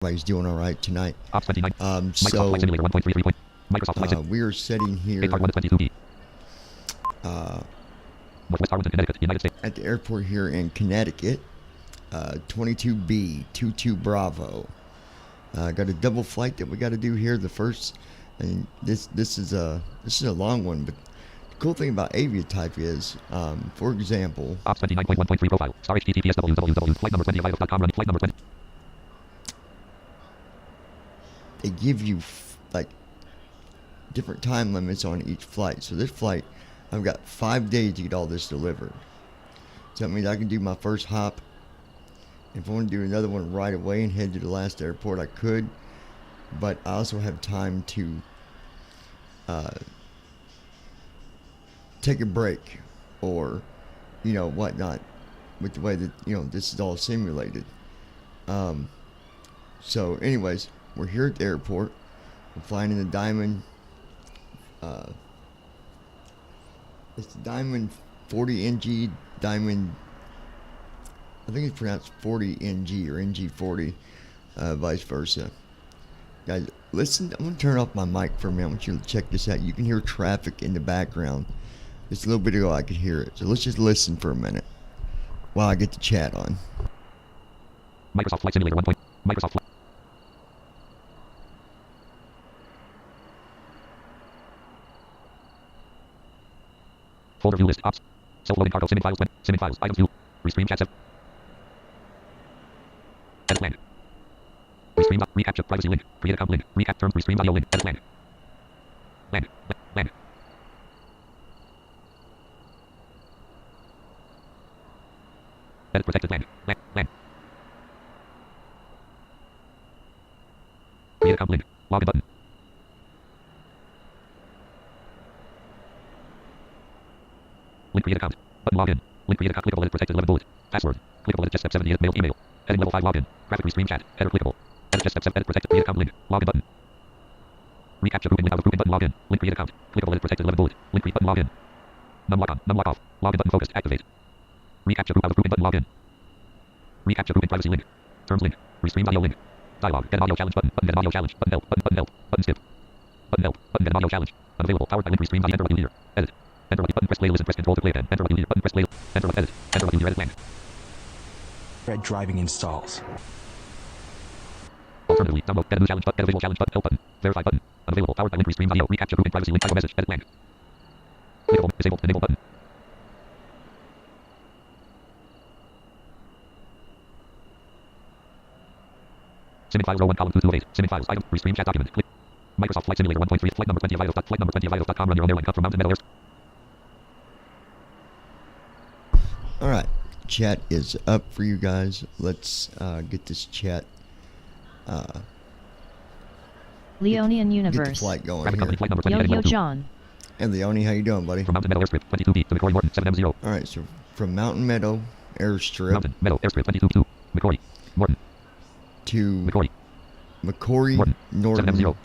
Everybody's doing all right tonight. So we are sitting here at the airport here in Connecticut, 22B, 22 Bravo. Got a double flight that we got to do here. The first, and this is a long one, but the cool thing about Aviatype is, for example, Ops 29.1.3 profile. Star HTTPS www. Flight number 20 Vios.com running flight number 20. they give you like different time limits on each flight. So this flight, I've got 5 days to get all this delivered. So that means I can do my first hop. If I want to do another one right away and head to the last airport, I could. But I also have time to take a break or, whatnot, with the way that, this is all simulated. So anyways, we're here at the airport. We're flying in the Diamond. It's the Diamond 40NG Diamond. I think it's pronounced 40NG or NG40, vice versa. Guys, listen. I'm gonna turn off my mic for a minute. I want you to check this out. You can hear traffic in the background. Just a little bit ago, I could hear it. So let's just listen for a minute while I get the chat on. Microsoft Flight Simulator 1. Microsoft Flight. Folder view list. Ops. Self-loading cargo. Simming files. Simming files. Items view. Restream chat. Edit land. Restream. Recapture. Privacy link. Create account link. Recap terms. Restream audio link. Edit land. Land. Land. Edit protected land. Land. Create account link. Login button. Link create account. Button login. Link create account. Clickable edit protected 11 bullet. Password. Clickable edit just step 70 mail email. Heading level 5 login. Graphic restream chat. Header clickable. Edit just step 7 edit protected create account link. Login button. Recapture grouping without grouping button login. Link create account. Clickable edit protected 11 bullet. Link create button login. Num lock on. Num lock off. Login button focused. Activate. Recapture group out of grouping button login. Recapture grouping privacy link. Terms link. Restream audio link. Dialog. Get an audio challenge button. Button get an audio challenge. Button help. Button help. Button skip. Button help. Button get an audio challenge. Unavailable. Powered by link restream. Enter a new leader. Edit. Enter a button. Press play listen. Press control to play again. Enter a new leader. Button. Press play. Enter a edit. Enter a new leader. Edit land. Red driving installs. Alternatively, download. Get a new challenge button. Get a visual challenge button. Help button. Verify button. Unavailable. Powered by link restream audio. Recapture grouping privacy link. Title message. Edit land. Clickable. Disabled. Enable button. Simming files row 1 column 2 of 8. Simming files item. Restream chat document. Click. Microsoft Flight Simulator 1.3. Flight number 20 of Vios. Flight number 20 of Vios.com. Run your own airline. Come from Mountain Meadow Airstrip. All right, chat is up for you guys. Let's get this chat. Leonian Get the Universe. flight going Private company here. flight number 20 Yo heading Yo level 2. John. And Leone, how you doing, buddy? From Mountain Meadow Airstrip 22B to Mc Crory Morton 7M0. All right, so from Mountain Meadow Airstrip Mountain Meadow Airstrip 22 Mc Crory Morton to Mc Crory McCrory Morton Norton, 7M0.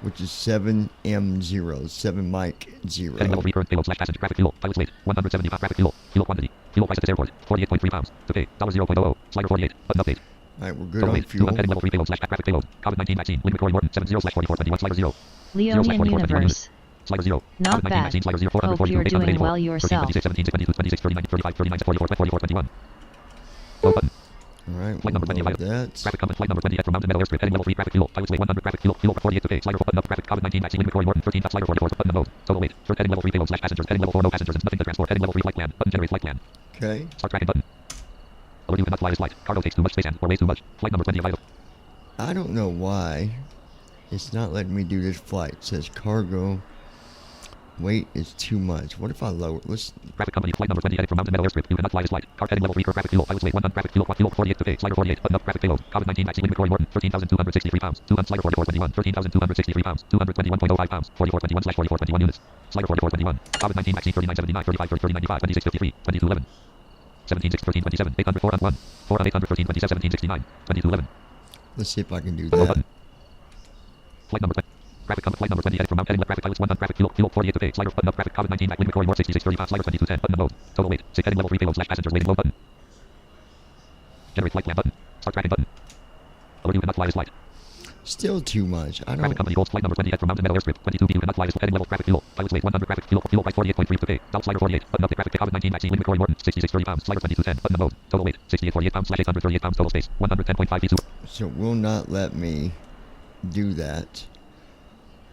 which is 7M0, 7 Mike 0. Heading level 3 current payload slash passenger traffic fuel. Pilot's weight 170 pounds. Traffic fuel. Fuel quantity. Fuel price at this airport 48.3 pounds. To pay $0.00. Slider 48. Button update. All right, we're good Total on weight fuel. Heading level 3 payload slash traffic payload. COVID-19 vaccine. Link McCrory Morton 70 slash 4421 slider 0. Leonian Universe. Slider 0. Not COVID-19 bad. vaccine slider 0. Hope 442. you're doing 884. well 13, yourself. 26, 17, 22, 26, 39, 35, 39, 44, 44, 21. Low button. All right, Flight number 20 we'll of load that. Traffic comment flight number 20 from Mountain Meadow Airstrip. Heading level 3 traffic fuel. Pilot's weight 100 traffic fuel. Fuel 48 to pay. Slider 4 button up traffic. COVID-19 vaccine. Link McCrory Morton 13 slider 44 button mode. Total weight. First heading level 3 payload slash passengers. Heading level 4 no passengers and nothing to transport. Heading level 3 flight plan. Button generate flight plan. Okay. Start tracking button. Alert you cannot fly this flight. Cargo takes too much space and or weighs too much. Flight number 20 of Vios. I don't know why it's not letting me do this flight. It says cargo weight is too much. What if I lower? Let's. Traffic company flight number 20 heading from Mountain Meadow Airstrip. You cannot fly this flight. Car heading level 3 for traffic fuel. Pilot's weight 100 traffic fuel. Fuel 48 to pay. Slider 48 button up traffic payload. COVID-19 vaccine. Link McCrory Morton 13,263 pounds. 200 slider 4421. 13,263 pounds. 221.05 pounds. 4421 slash 4421 units. Slider 4421. COVID-19 vaccine 3979 35 30 95 26 53 2211. 17 6 13 27 800 4 on 1 4 on 800 13 27 17 69 2211. Let's see if I can do Low that. button. Flight number 20. Flight number 20 heading from Mount heading left traffic pilots 1 on traffic fuel 48 to pay. Slider button up traffic COVID-19 back. Link McCrory Morton 66 30 pounds. Slider 2210 button mode. Total weight 6 heading level 3 payload slash passengers waiting low button. Generate flight plan button. Start tracking button. Alert you cannot fly this flight. Still too much. I Traffic don't. company holds flight number 20 from Mountain Meadow Airstrip. 22 you cannot fly this heading level traffic fuel. Pilots weight 100 traffic fuel price 48.3 to pay. Down slider 48. Button up the traffic COVID-19 vaccine. Mc Crory Morton 6630 pounds. Slider 2210. Button mode. Total weight 6848 pounds / 838 pounds. Total space 110.5 feet. So it will not let me do that.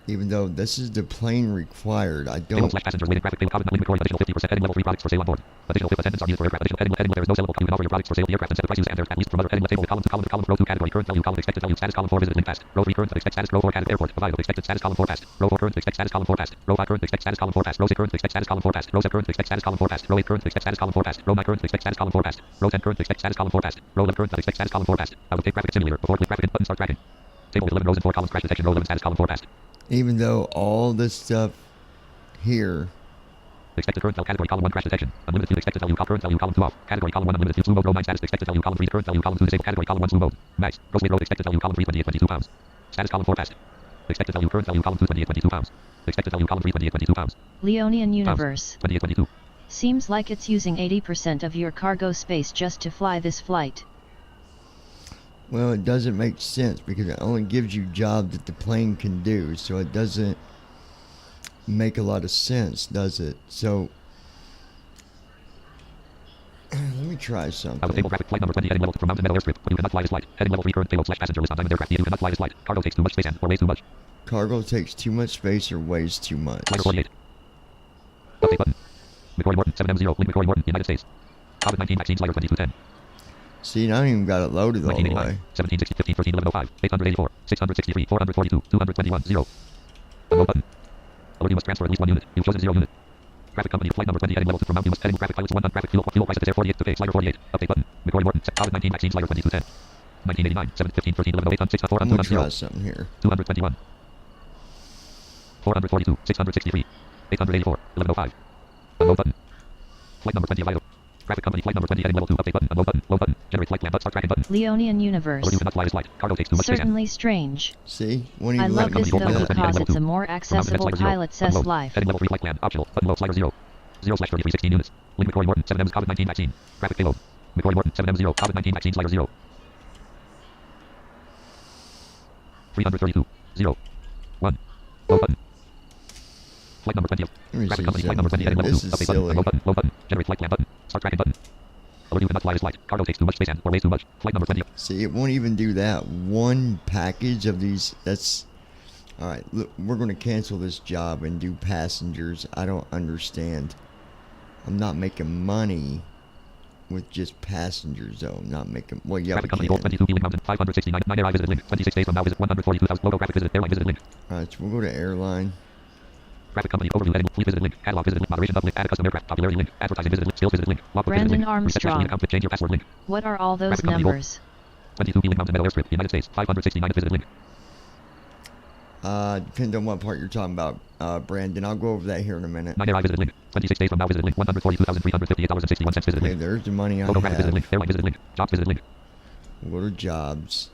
Even though this is the plane required, I Payload don't. / passengers waiting traffic COVID-19 Mc Crory additional 50% heading level 3 products for sale on board. Additional attendants are needed for aircraft. Additional heading there is no sellable. You can offer your products for sale. The aircraft and set the prices and there's at least from other heading table with column to column to column row 2 category current value column expected value status column 4 visited link past row 3 current expect status row 4 category airport provided expected status column 4 past row 4 current expect status column 4 past row 5 current expect status column 4 past row 6 current expect status column 4 past row 7 current expect status column 4 past row 8 current expect status column 4 past row 9 current expect status column 4 past row 10 current expect status column 4 past row 11 current expect status column 4 past out of tape graphic simulator before click graphic button start tracking table with 11 rows and 4 columns crash detection row 11 status column 4 past Even though all this stuff here. expected current value category column 1 crash detection unlimited fuel expected value current value column 2 off category column 1 unlimited fuel slow mode row 9 status expected value column 3 current value column 2 disable category column 1 slow mode max gross weight road expected value column 3 28 22 pounds status column 4 past expected value current value column 2 28 22 pounds expected value column 3 28 22 pounds Leonian Universe. 28 22 Seems like it's using 80% of your cargo space just to fly this flight. Well, it doesn't make sense because it only gives you jobs that the plane can do, so it doesn't make a lot of sense, does it? So let me try out of something. table graphic flight number 20 heading level from Mountain Meadow Airstrip you cannot fly this flight heading level 3 current payload / passenger list on diamond aircraft you cannot fly this flight cargo takes too much space and or weighs too much Cargo takes too much space or weighs too much. slider 48 update button Mc Crory Morton 7M0 link Mc Crory Morton United States COVID-19 vaccine slider 2210 See, I don't even got it loaded all the 1989 way. 17 16 15 13 11 05 884 663 442 221 0 unload button alert you must transfer at least 1 unit you've chosen 0 unit traffic company flight number 20 heading level 2 from Mountain West heading graphic pilots 1 on traffic fuel price at this air 48 to pay slider 48 update button Mc Crory Morton COVID-19 vaccine slider 2210 1989 7 15 13 11 08 on 6 on 4 on I'm 2 gonna on 0 try something here. 221 442 663 884 1105 unload button flight number 20 of idle traffic company flight number 20 heading level 2 update button unload button low button generate flight plan start tracking button Leonian Universe. alert you cannot fly this flight cargo takes too much space and Certainly strange. See? Won't I even love let me this do though that. because it's a more accessible pilot's life. heading level 3 flight plan optional button low slider 0 0 / 33 16 units link Mc Crory Morton 7M's COVID-19 vaccine graphic payload Mc Crory Morton 7M0 COVID-19 vaccine slider 0 332 0 1 low button flight number 20 Let me graphic see company flight number 20 something. heading level 2 This is update button silly. low button low button generate flight plan button start tracking button alert you cannot fly this flight cargo takes too much space and or weighs too much flight number 20 See, it won't even do that. One package of these, that's... Alright, look, we're going to cancel this job and do passengers. I don't understand. I'm not making money with just passengers, though. I'm not making... Well, yeah, we traffic company gold can. 22 Wheeling Mountain 569 9 air I visited link 26 days from now visit 142,000 logo graphic visited airline visited link Alright, so we'll go to airline. traffic company overview heading fleet visited link catalog visited link moderation uplift add a custom aircraft popularity link advertising visited link skills visited link logbook visited Brandon link reset Armstrong. account change your password link What are all those Traffic company gold. numbers? 22 Wheeling Mountain Meadow Airstrip United States 569 visited link Depends on what part you're talking about, Brandon. I'll go over that here in a minute. 9 air I visited link 26 days from now visited link $142,358.61 visited Okay, link there's the money I logo graphic visited have. link airline visited link jobs visited link We'll go to jobs.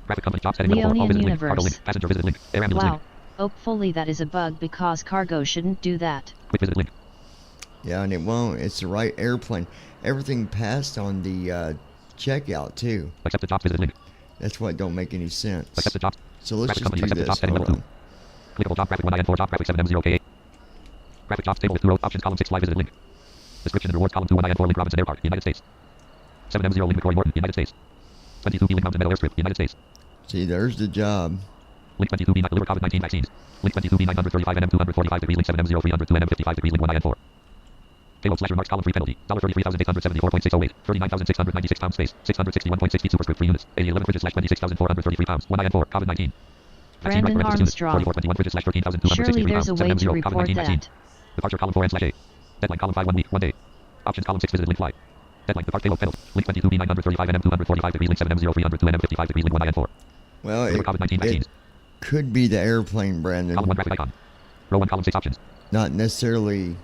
traffic company jobs heading level 4 all Leonian visited link cargo Universe. link passenger visited link air ambulance Wow. link Hopefully that is a bug because cargo shouldn't do that. quick visited link Yeah, and it won't. It's the right airplane. Everything passed on the checkout, too. accept the jobs visited link That's what don't make any sense. accept the jobs So let's Graphic just company do accept the this. jobs heading Hold level 2 on. clickable job graphic 1 IN4 job graphic 7M0K8 graphic jobs table with 2 rows options column 6 fly visited link description and rewards column 2 1 IN4 link Robinson Airport United States 7M0 link Mc Crory Morton United States 22 Wheeling Mountain Meadow Airstrip United States See, there's the job. link 22B9 deliver COVID-19 vaccines link 22B 935 NM 245 degrees link 7M0 302 NM 55 degrees link 1 IN4 payload / remarks column 3 penalty $33,874.608 39,696 pounds space 661.6 feet superscript 3 units 8011 fridges / 26,433 pounds 1 IN4 COVID-19 vaccine Brandon right parenthesis unit, Armstrong. 4421 fridges / Surely 13,263 there's pounds a way 7M0 to report COVID-19 vaccine that. departure column 4 N/A deadline column 5 1 week 1 day options column 6 visited link fly deadline depart payload penalty link 22B 935 NM 245 degrees link 7M0 302 NM 55 degrees link 1 IN4 Well, deliver COVID-19 vaccines it could be the airplane, Brandon. column 1 graphic icon row 1 column 6 options Not necessarily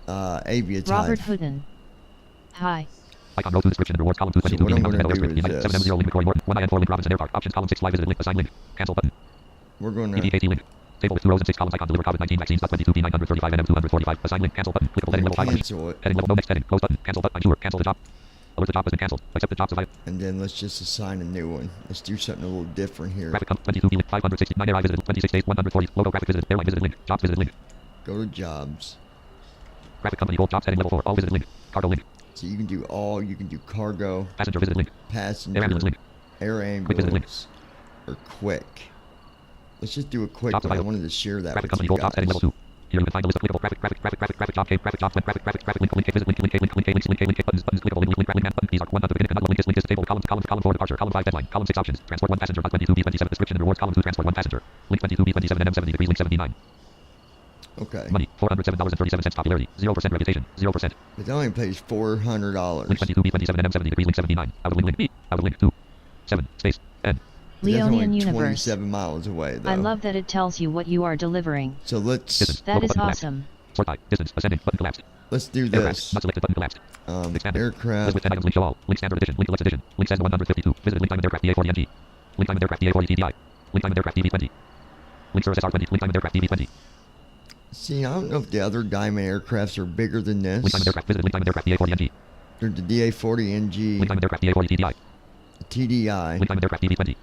aviatype. Robert Hooden. Hi. icon row 2 description and rewards column 2 So 22 what Wheeling I'm Mountain gonna Meadow do Airstrip is United this. 7M0 link Mc Crory Morton 1 IN4 link Robinson Airport options column 6 fly visited link assign link cancel button We're going to... EPKT link table with 2 rows and 6 columns icon deliver COVID-19 vaccines 22B 935 NM 245 assign link cancel button clickable heading level 5 cancel it. heading level no next heading close button cancel button I'm sure cancel the job Alert the job has been cancelled. Accept the job survived. And then let's just assign a new one. Let's do something a little different here. Graphic 22 link 569 air I visited 26 days 140 logo graphic visited airline visited link jobs visited link Go to jobs. graphic company gold jobs heading level 4 all visited link cargo link So you can do all, you can do cargo, passenger visited link passenger, air ambulance link air quick visit link ambulance, or quick. Let's just do a quick Jobs one. I available. wanted to share that graphic with company you gold jobs heading guys. level 2. Here you can find a list of clickable graphic job cave graphic job link visit link buttons clickable link man button these are 100 cannot link this table column 4 departure column 5 deadline column 6 options transport 1 passenger 22B27 description and rewards column 2 transport 1 passenger link 22B27 M70 degrees link 79 Okay. money $407.37 popularity 0% reputation 0% It only pays $400. link 22B27 M70 degrees link 79 out of link B out of link 2 7 space N That's Leonian only Universe. 27 miles away, though. I love that it tells you what you are delivering. So let's That is awesome. sort by distance ascending button collapsed do aircraft this. not selected button collapsed expanded list Aircraft. with 10 items link show all link standard edition link deluxe edition link says 152 visited link diamond aircraft DA40NG link diamond aircraft DA40 TDI link diamond aircraft DB20 link Cirrus SR20 link diamond aircraft DB20 See, I don't know if the other Diamond aircrafts are bigger than this. link diamond aircraft visited link diamond aircraft DA40NG There's the DA40NG, link diamond aircraft DA40 TDI TDI, link diamond aircraft DB20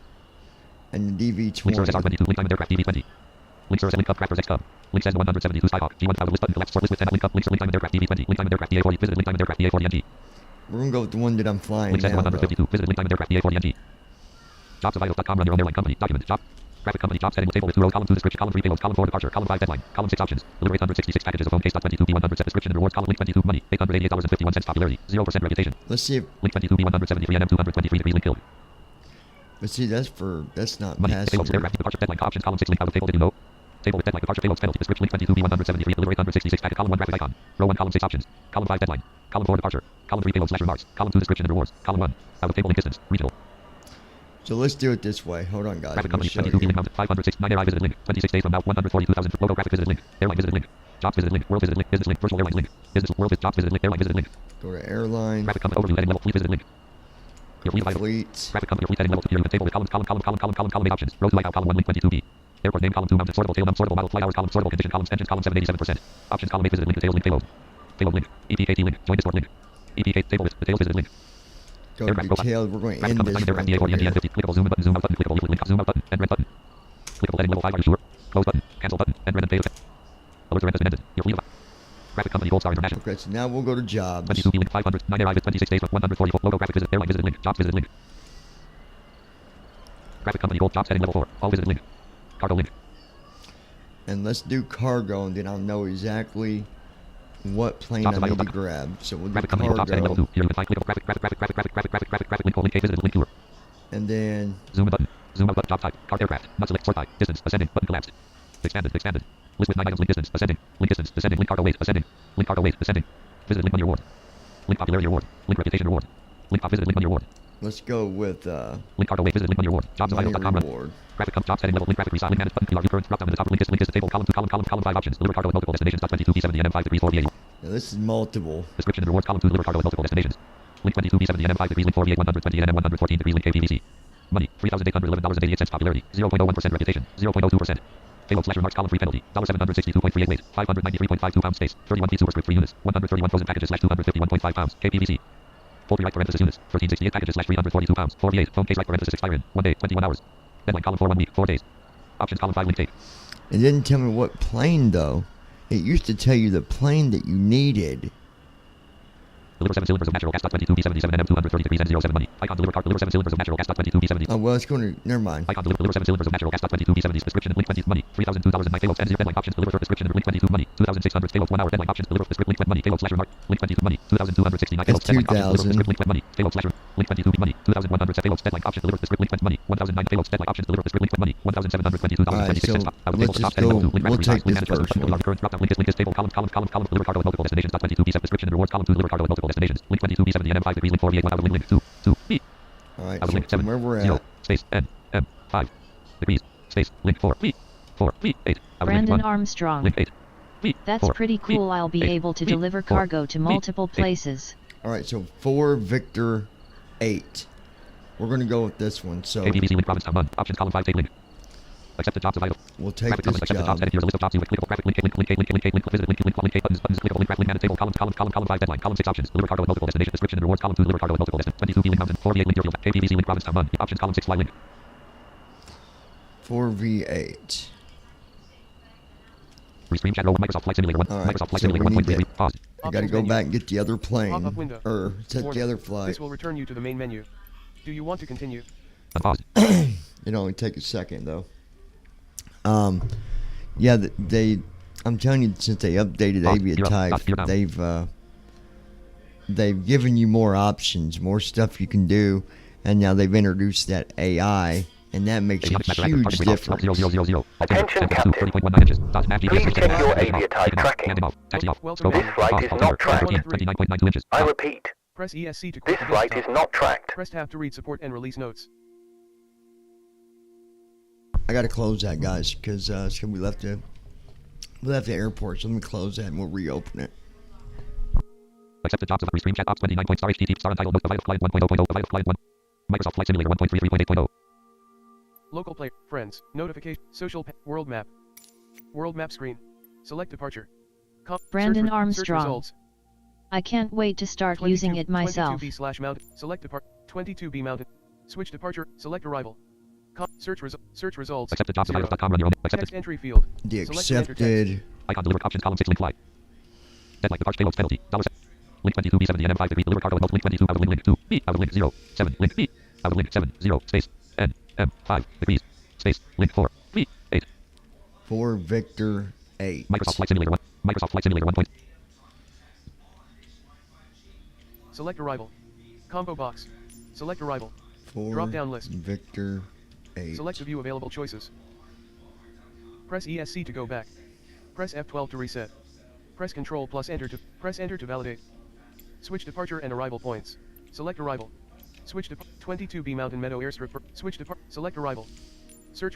and the link Cirrus DV20. SR22 link diamond aircraft DB20 link Cirrus link Cub Crafters X Cub link says 172 Skyhawk G1000 list button collapsed sort list with 10 link Cub link diamond aircraft DB20 link diamond aircraft DA40 visited link diamond aircraft DA40NG We're going to go with the one that I'm flying link says now, though. 152 visited link diamond aircraft DA40NG jobsavailable.com run your own airline company document job graphic company jobs heading with table with 2 rows column 2 description column 3 payloads column 4 departure column 5 deadline column 6 options deliver 866 packages of phone case 22B 100 set description and rewards column link 22 money $888.51 popularity 0% reputation Let's see if, link 22B 173 NM 223 degrees link killed but see, that's not money payloads passenger. aircraft departure deadline options column 6 link out of table did you know table with deadline departure payloads penalty description link 22B 173 deliver 866 packet column 1 graphic icon row 1 column 6 options column 5 deadline column 4 departure column 3 payload slash remarks column 2 description and rewards column 1 out of table link distance regional So let's do it this way. Hold on, guys. graphic I'm gonna company show 22 you. link mounted 569 air I visited link 26 days from now 142,000 logo graphic visited link airline visited link jobs visited link world visited link business link virtual airlines link business world jobs visited link airline visited link Go to airline, graphic company overview heading level fleet visited link your fleet vital fleet. graphic company your fleet heading level 2 here table with column 8 options row 2 layout column 1 link 22B airport name column 2 mounted sortable tail num sortable model flight hours column sortable condition columns engines column 7 87% options column 8 visited link details link payload link EPKT link join Discord link EPK table with details visited link Go to aircraft profile. details. We're going to graphic end company this aircraft right DA40 here. NG 50 clickable zoom in button zoom out button clickable link zoom out button and red button clickable heading level 5 are you sure close button cancel button and red and pay alert to rent has been ended your fleet graphic company gold star international Okay, so now we'll go to jobs. 22B link 500 9 air I visit 26 days 144 logo graphic visit airline visited link jobs visited link graphic company gold jobs heading level 4 all visited link cargo link And let's do cargo, and then I'll know exactly what plane jobs I need to available. grab. So we'll do graphic company gold jobs heading level cargo, 2 here you can find clickable graphic link link A visited link tour and then zoom in button zoom out button job type card aircraft not select sort by distance ascending button collapsed expanded list with 9 items link distance ascending link distance descending link cargo weight ascending link cargo weight ascending visited link money award link popularity award link reputation award link pop visited link money award let's go with link cargo weight visited link money award jobs money available.com run reward. graphic jobs heading level link graphic resign link manage button PR current drop down in the top link is table column 2 column 5 options deliver cargo at multiple destinations 22B70 NM 5 degrees 48 Now this is multiple. description and rewards column 2 deliver cargo at multiple destinations link 22B70 NM 5 degrees link 48 120 NM 114 degrees link KPVC money $3,811.88 popularity 0.01% reputation 0.02% payload slash remarks column 3 penalty $762.38 weight 593.52 pounds space 31 feet superscript 3 units 131 frozen packages slash 251.5 pounds KPVC poultry right parenthesis units 1368 packages slash 342 pounds 48 phone case right parenthesis expiring 1 day 21 hours deadline column 4 1 week 4 days options column 5 link tape It didn't tell me what plane though. It used to tell you the plane that you needed. deliver 7 cylinders of natural gas 22B77 NM 230 degrees and 07 money icon deliver 7 cylinders of natural gas 22B70 Oh well, it's going to. Never mind. icon deliver 7 cylinders of natural gas 22B70 description link 20 money $3,002 9 payloads and 0 deadline options deliver for description link 22 money 2,600 payloads 1 hour deadline options deliver description link money payload slash remark link 22 money 2,269 payloads That's deadline options deliver 2,000. description link money payload slash link 22 money 2,100 set payloads deadline options deliver description link money 1,009 payloads deadline options deliver description link money Alright, so $1,722.26 let's just go. We'll take this first one. current drop down link is table column deliver cargo at multiple destinations 22B7 description and rewards column 2 deliver cargo at multiple destinations link 22B70 NM 5 degrees link 48 1 out of link 2 B Alright, out of so link 7 from where we're 0 at, space N M 5 degrees space link 4 B 4 B 8 out of link Brandon 1 Armstrong. link 8 B That's 4 pretty B cool. I'll be 8 able to B deliver 4 cargo to B multiple 8 places. alright, so 4 Victor 8. We're going to go with this one. So KPVC link province town 1 options column 5 tape link Accept the jobs available. We'll take Graphic this comments, accept the jobs. job. Edit here is a list of jobs. You clickable graphic link, link, link, link, link, link, link, visit link, link, link, link, link, buttons, buttons, clickable link, rapid link, manage table, column 5 deadline, column 6 options, deliver cargo with multiple destination, description and rewards, column 2, deliver cargo with multiple destination, 22 link mountain, 48 link deal, KPVC link, province town 1, options, column 6 fly link. 4v8. Restream chat row, Microsoft Flight Simulator 1, All right, Microsoft Flight so Simulator we need 1.33, that. pause. I gotta go back and get the other plane. Pop-up window. Or set the Warning. other flight. This will return you to the main menu. Do you want to continue? Unpause. It only take a second though. Yeah, I'm telling you, since they updated Aviatype, they've given you more options, more stuff you can do, and now they've introduced that AI, and that makes a huge difference. Attention, Captain. Please check your Aviatype tracking. This flight is not tracked. I repeat, Press ESC to this quit the flight is desktop. not tracked. Press tab to read support and release notes. I gotta close that, guys, because we left the airport. So let me close that and we'll reopen it. Accept the jobs of Restream chat box 29 point star HTTP star untitled Available Client 1.0.0 Available Client 1 Microsoft Flight Simulator 1.33.8.0 Local player, friends, notification, world map. World map screen. Select departure. Brandon search Armstrong. results. I can't wait to start 22, using it myself. 22B mounted. Select depart. 22B mounted. Switch departure. Select arrival. Search results. Accept the jobs 0. available.com run your own accept Text entry field. The Select and enter text. accepted. icon deliver options column 6 link fly deadline departure payloads penalty $7 link 22B7 the NM5 degree deliver cargo with link 22 out of link 2 B out of link 0 7 link B out of link 7 0 space N M 5 degrees space link 4 B 8 For Victor 8. Microsoft Flight Simulator 1 Microsoft Flight Simulator 1. Select arrival. Combo box. Select arrival. For Drop-down list. Victor 8. Select the view available choices. Press ESC to go back. Press F12 to reset. Press Ctrl plus Enter to press Enter to validate. Switch departure and arrival points. Select arrival. Switch to 22B Mountain Meadow Airstrip. Switch depart. Select arrival. Search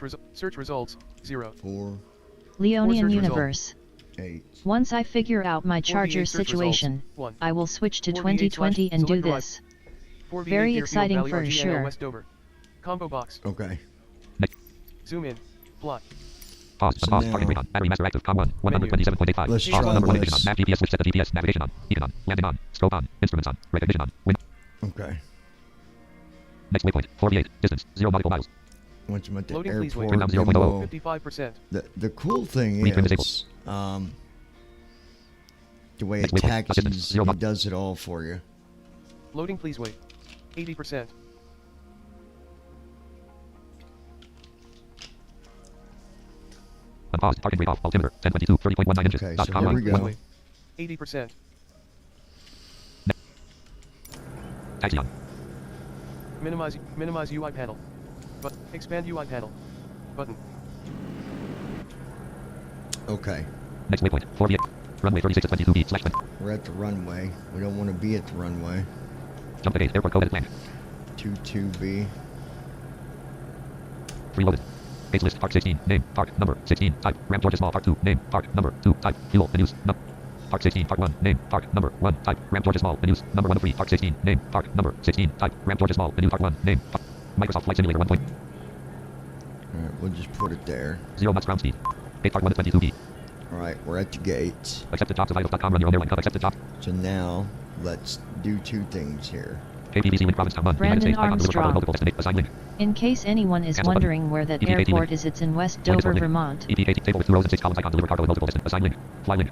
results 0. For Leonian search Universe. 8. Once I figure out my 4V8 charger search situation, results, 1. I will switch to 4V8 2020 and do select arrival. this. 4V8 Very Deerfield exciting Valley for RGNL sure. West Dover. Combo box. Okay. Zoom in. Plot. Pause. So Pause. now- Parking brake on. Battery master active. Com 1. 127.85. Let's Pause. try Number 1 this. ignition on. Nav GPS switch set to GPS. Navigation on. Beacon on. Landing on. Scope on. Instruments on. Recognition on. Wind. Okay. Next waypoint. 4v8. Distance. 0 nautical miles. Once I'm at the Loading, please wait. airport, Wind then 0.00. we'll- 55%. the cool thing Reframe disabled. is, the way it Next waypoint. Assistance. taxis, 0 it does it all for you. Loading, please wait. 80%. Unpause. Parking brake off. Altimeter. 1022. 30.19 inches. Okay, Dot so com here on. we go. 80%. Taxi on. Minimize UI panel. But expand UI panel. Button. Okay. Next waypoint. 4v8. Runway 36 at 22B. Slash 1. We're at the runway. We don't want to be at the runway. Jump the gate. Airport code edit blank. 22B. Preloaded. Base list. Park 16. Name. Park. Number. 16. Type. Ram Georgia Small. Park 2. Name. Park. Number. 2. Type. Fuel. Menus. Park 16. Park 1. Name. Park. Number. 1. Type. Ram Georgia Small. Menus. Number 1 of 3. Park 16. Name. Park. Number. 16. Type. Ram Georgia Small. Menu. Park 1. Name. Park. Microsoft Flight Simulator 1. Alright, we'll just put it there. 0 knots ground speed. Gate Park 1 at 22B. Alright, we're at the gate. Accept the jobs of idols.com. Run your own airline. Accept the job. So now, let's do two things here. KPVC link province town 1. United Brandon States. Icon deliver cargo Armstrong. multiple destination. Assign link. In case anyone is Cancel button. wondering where that EPK airport link. is, it's in West Point Dover, link. Vermont. EPK table with 2 rows and 6 columns. Icon deliver cargo with multiple destination. Assign link. Fly link.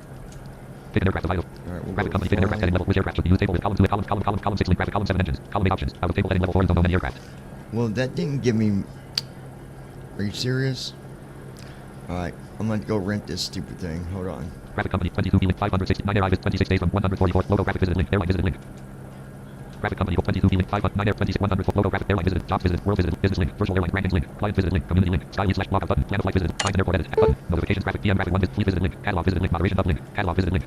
Pick an aircraft of idle. Alright, we'll Graphic go company. Pick an aircraft heading level. Which aircraft should be used? Table with column 2 at column 6 link. Graphic column 7 engines. Column 8 options. Out of table heading level 4 is unknown many aircraft. Well, that didn't give me... Are you serious? Alright, I'm going to go rent this stupid thing. Hold on. Graphic company 22B link 569 air visit 26 days from 144 logo graphic visited link airline visited link. Graphic company 22B link 509 air 26 104 logo graphic airline visited jobs visited world visited business link virtual airline rankings link client visited link community link skylead slash blog button plan of flight visited find an airport edit button notifications graphic PM graphic 1 visit fleet visited link catalog visited link moderation up link catalog visited link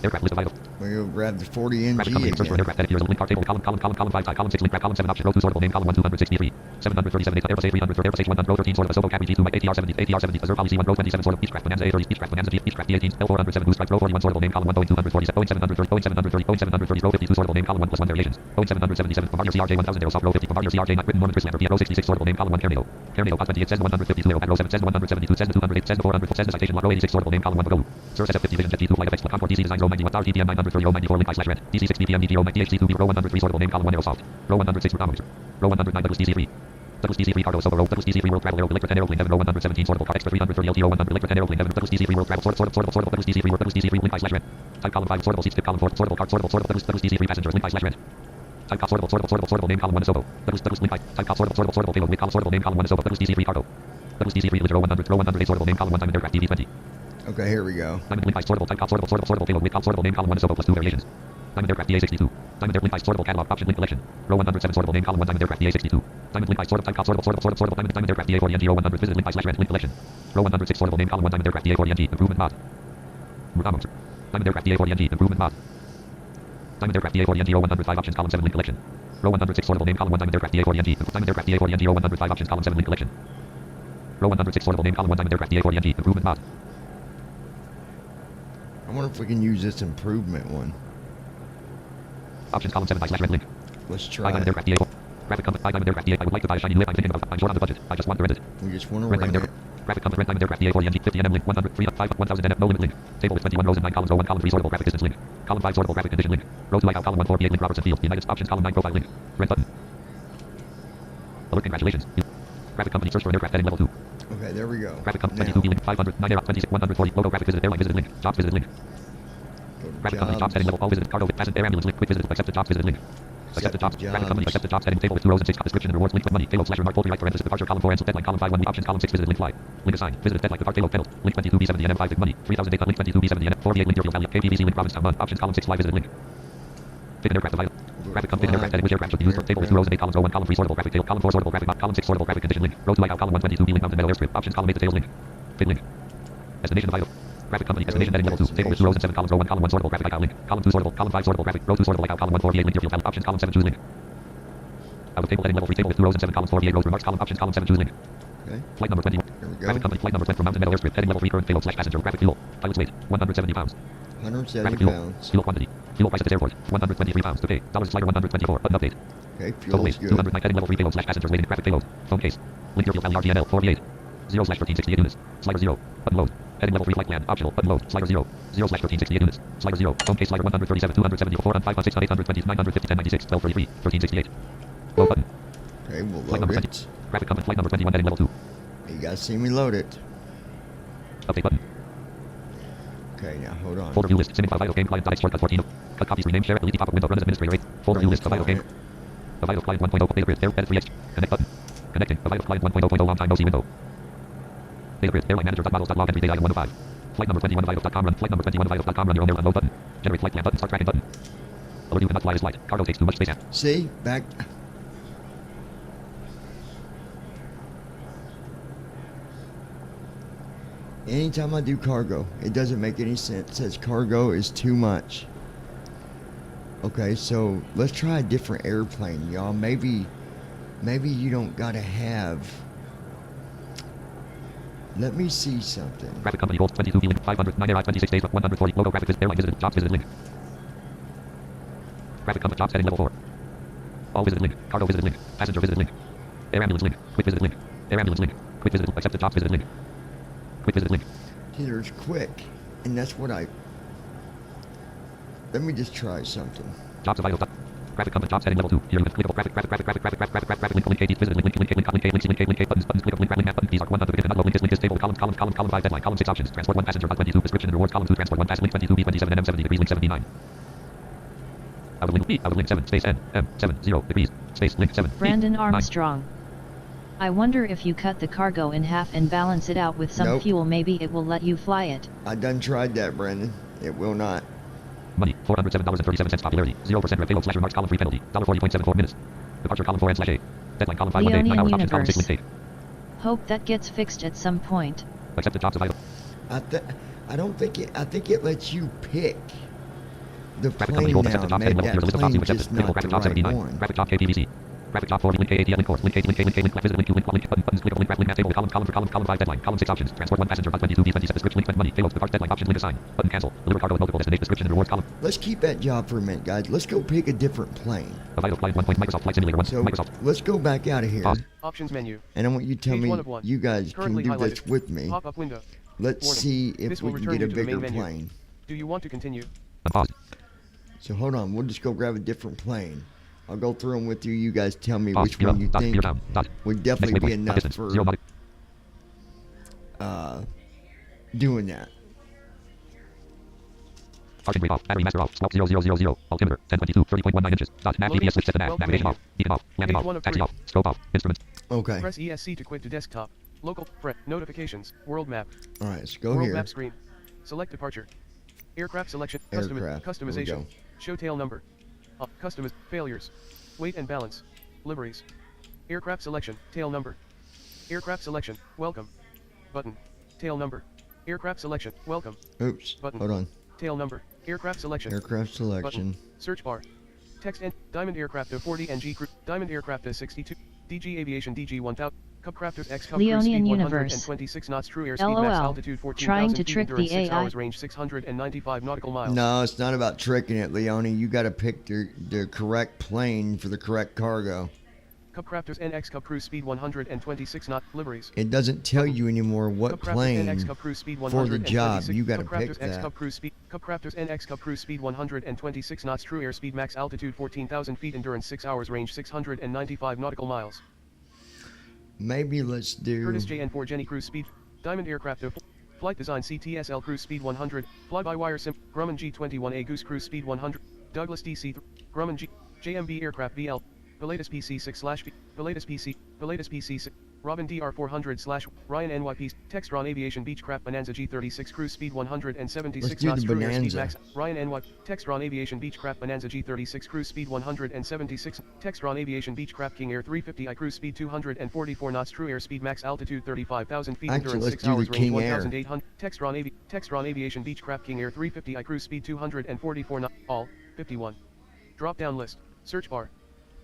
aircraft list of items. We're going to grab the 40 Graphic company, NG search for an again. aircraft, edit here is a link, card table, column 5, column 6, link, column 7 option, row 2, sortable name, column 1, 263, 737, Airbus A300, Airbus A100, row 13, sort of a Soho Cabby G2, ATR 70, Azure Policy 1, row 27, sort of Beechcraft, Bonanza A30, Beechcraft, Bonanza D, Beechcraft D18, L407, Goose Strike, row 41, sortable name, column 1, Boeing 247, Boeing 730, Boeing 730, Boeing 730, row 52, sortable name, column 1 plus 1 variations, Boeing 777, Bombardier CRJ 1000, Aerosoft, row 50, Bombardier CRJ 9, Britain, Norman, Chris Lambert, row 66, sortable name, column 1, Carnado, Cos 20, it says the 152, row 7, says the 172, says the 208, says the 400, says the citation, row 86, sortable name, column 1, go, Sir SF50 Vision Jet G2 Flight FX, Concord DC Designs, row 91, TPM 930, row 94, link /red, DC6 BPM DGO, DHG2B, row 103, sortable name, column 1, Aerosoft, row 106, Rotometer, row 109, DC3, DC3 cargo, Soho, row, DC3 world travel, Electra 10 aeroplane, 7, row 117, sortable car, extra 330, LTO 100, Electra 10 aeroplane, 7, DC3 world travel, sortable, DC3 world, DC3 link /red, type column 5, sortable seats, tip column 4, sortable car, sortable, DC3 passengers, link /red, type cop, sortable, name, column 1, Soho, link type cop, sortable, payload, with column, sortable, name, column 1, Soho, DC3 cargo, DC3 litter, row 100, row 108, sortable, name, column 1, Diamond aircraft, DB20. Okay, here we go. Diamond link sortable, type cop, sortable, payload, with column, sortable, name, column 1, Soho, plus 2 variations. Diamond aircraft DA62. Diamond airplane sortable catalog option link collection. Row 107 sortable name column 1 Diamond aircraft DA62. Diamond link sortable type cop sortable Diamond aircraft DA40 NG row 100 visit link /red link collection. Row 106 sortable name column 1 Diamond aircraft DA40 NG improvement mod. Rotometer. Diamond aircraft DA40 NG improvement mod. Diamond aircraft DA40 NG row 105 options column 7 link collection. Row 106 sortable name column 1 Diamond aircraft DA40 NG. Diamond aircraft DA40 NG row 105 options column 7 link collection. Row 106 sortable name column 1 Diamond aircraft DA40 NG improvement mod. I wonder if we can use this improvement one. Options column 7 /red link. Let's try Diamond it. aircraft DA. Graphic company Diamond aircraft DA. I would like to buy a shiny lip. I'm thinking about. I'm short on the budget. I just want to rent it. We just want to Red rent Diamond it. aircraft. Graphic company Red Diamond aircraft DA40 NG 50 NM link 100 3 5 1000 NM no limit link. Table with 21 rows and 9 columns. Row 1 column 3 sortable graphic distance link. Column 5 sortable graphic condition link. Row 2 column 1 48 link Robertson Field. United options column 9 profile link. Rent button. Alert congratulations. Graphic company search for an aircraft heading level 2. Okay, there we go. Graphic company Now, 22 link 500 9 air 26 140 logo graphic visit airline visited link. Jobs visited link. go to Graphic company jobs heading level all visited cargo with passenger air ambulance link quick visit accept the jobs visited link. Accept the jobs. Graphic company accept the jobs heading table with 2 rows and 6 description and rewards link with money payload /remark poultry right parenthesis departure column 4 and deadline column 5 1 options column 6 visited link fly link assigned visited deadline depart payload penalty link 22 B70 NM5 with money 3000 data link 22 B70 NM 48 link deerfield valley KPVZ link Provincetown month options column 6 fly visited link fit an aircraft available. Graphic company aircraft heading which aircraft should be used for table with 2 rows and 8 columns row 1 column 3 sortable graphic tail column 4 sortable graphic map column 6 sortable graphic condition link row 2 column 122 B link mountain meadow airstrip options column 8 details link fit link destination vital. Graphic company destination heading level 2 table with 2 rows and 7 columns row 1 column 1 sortable graphic icon link column 2 sortable column 5 sortable graphic row 2 sortable icon column 1 48 link deerfield valley options column 7 choose link. Out of table heading level 3 table with 2 rows and 7 columns 48 rows remarks column options column 7 choose link. Okay, Flight number 21. here we go. Graphic company flight number 20 from mountain meadow airstrip heading level 3 current payload /passenger graphic fuel. Pilot's weight 170 pounds. 170 Graphic fuel. pounds. Fuel quantity. Fuel price at this airport 123 pounds to pay. Dollars slider 124. Button update. Okay, Total fuel is weight good. 209 heading level 3 payload /passengers waiting graphic payload. Phone case. Link deerfield valley RGNL 48. 0/1368 units. Slider 0. Button load. Heading level 3 flight plan. Optional. Button load. Slider 0. 0/1368 units. Slider 0. Phone case slider 137 274 on 516 820 950 1096 1233 1368. Load button. Okay, we'll Flight load number 20. it. Graphic company flight number 21 heading level 2. You guys see me load it. Update button. Okay, now hold on. Folder view list. Simming file vital game client shortcut 14. Cut copies rename share delete pop-up window run as administrator 8. Folder view list of vital game. The vital client 1.0 data grid data 3H. Connect button. Connecting. The vital client 1.0 long time no see window. Data grid airline manager.models.log entry data item 105. Flight number 21 vitals.com run. Flight number 21 vitals.com run your own airline load button. Generate flight plan button. Start tracking button. Alert you cannot fly this flight. Cargo takes too much space. See? Back. Anytime I do cargo, it doesn't make any sense. It says cargo is too much. Okay, so let's try a different airplane, y'all. Maybe you don't gotta have. Let me see something. Graphic company holds 22 link 500 9 air 26 days 140 logo graphic visit airline visited jobs visited link. Graphic company jobs heading level 4. All visited link. Cargo visited link. Passenger visited link. Air ambulance link. Quick visit link. Air ambulance link. Quick visit. Accept the jobs visited link. Quick visit link. See, there's quick, and that's what I. Let me just try something. Jobs of idle. Graphic company jobs heading level 2. Here you clickable graphic link link 8 visit link buttons click link map button these are 100 begin link is table column 5 deadline column 6 options transport 1 passenger 22 description and rewards column 2 transport 1 passenger link 22 B27 NM 70 degrees link 79 out of link B out of link 7 space N M 70 degrees space link 7 Brandon 9. Armstrong. I wonder if you cut the cargo in half and balance it out with some Nope. fuel, maybe it will let you fly it. I done tried that, Brandon. It will not. Money $407.37 popularity 0% red payload /remarks column 3 penalty $40.74 minutes departure column 4 and /A deadline column 5 1 day 9 hours options column 6 link 8 Hope that gets fixed at some point. accept the jobs of idle I think it lets you pick. the Graphic plane company gold now accepted top 10 made level. that Here's a list of top plane zero accepted. just Clickable not graphic the top right 79. one. Graphic top KPVC. Graphic top 40 link AAD link course. Link link link link visit link link link button buttons clickable link graph link map table column for column 5 deadline. Column 6 options. Transport 1 passenger 22 B20 set description link spend money. Payloads departure deadline option link assign. Button cancel. Deliver cargo at multiple destination description and rewards column. Let's keep that job for a minute, guys. Let's go pick a different plane. Vital flight 1 point Microsoft Flight Simulator 1. So Microsoft. let's go back out of here. Pause. Options menu. And I want you to tell Page me, 1 of 1. you guys Currently can do this highlighted. with me. Pop-up window. Let's Warning. see if This we will can return get a you to the bigger main menu. plane. Do you want to continue? Pause. So hold on, we'll just go grab a different plane. I'll go through them with you. You guys tell me Pause. which one you Dot. think Gear down. Dot. would definitely Next be waypoint. enough Distance. for 0 nautic. doing that. Parking brake off. Battery master off. Slope 0000. Altimeter 1022 30.19 inches. Dot. Nav Loading. GPS switch set to nav. Welcome Navigation menu. off. Beacon off. Landing Page off. 1 of Taxi 3. off. Scope off. Instruments. Okay. Press ESC to quit to desktop. Local. Notifications. World map. All right, let's go World here. map screen. Select departure. Aircraft selection. Aircraft. There we Customization. go. Show tail number. Failures. Weight and balance. Liveries. Aircraft selection. Tail number. Aircraft selection. Welcome. Button. Tail number. Aircraft selection. Welcome. Oops. Button. Hold on. Tail number. Aircraft selection. Aircraft selection. Button. Search bar. Text and Diamond Aircraft of 40 NG Crew. Diamond Aircraft of 62. DG Aviation DG 1000. Cupcrafters X Cup Cruise Leonian speed Universe. 126 knots. True airspeed LOL. max altitude 14,000 Trying to feet. trick Endurance the 6 AI. hours. Range 695 nautical miles. No, it's not about tricking it, Leone. You got to pick the correct plane for the correct cargo. Cupcrafters NX Cup Cruise speed 126 knot. Liveries. It doesn't tell you anymore what Cupcrafters plane NX Cup Cruise speed for the 126. job. You got to pick Cupcrafters X that. Cup Cruise speed. Cupcrafters NX Cup Cruise speed 126 knots. True airspeed max altitude 14,000 feet. Endurance 6 hours. Range 695 nautical miles. Maybe let's do. Curtis JN4 Jenny Cruise speed. Diamond Aircraft of Flight Design CTSL Cruise speed 100. Fly-by-wire sim. Grumman G21A Goose Cruise speed 100. Douglas DC. Grumman G. JMB Aircraft VL. Pilatus PC6/B. Pilatus PC. Pilatus PC6. Robin DR400/ Ryan NYP. Textron Aviation Beechcraft Bonanza G36 Cruise speed 176 Let's do knots. the True airspeed Bonanza. max. Ryan NY. Textron Aviation Beechcraft Bonanza G36 Cruise speed 176. Textron Aviation Beechcraft King Air 350I Cruise speed 244 knots. True airspeed max altitude 35,000 feet. Actually, Endurance let's 6 do the hours. Range King Air. 1,800. Textron Aviation Beechcraft King Air 350I Cruise speed 244 knots. All 51. Drop down list. Search bar.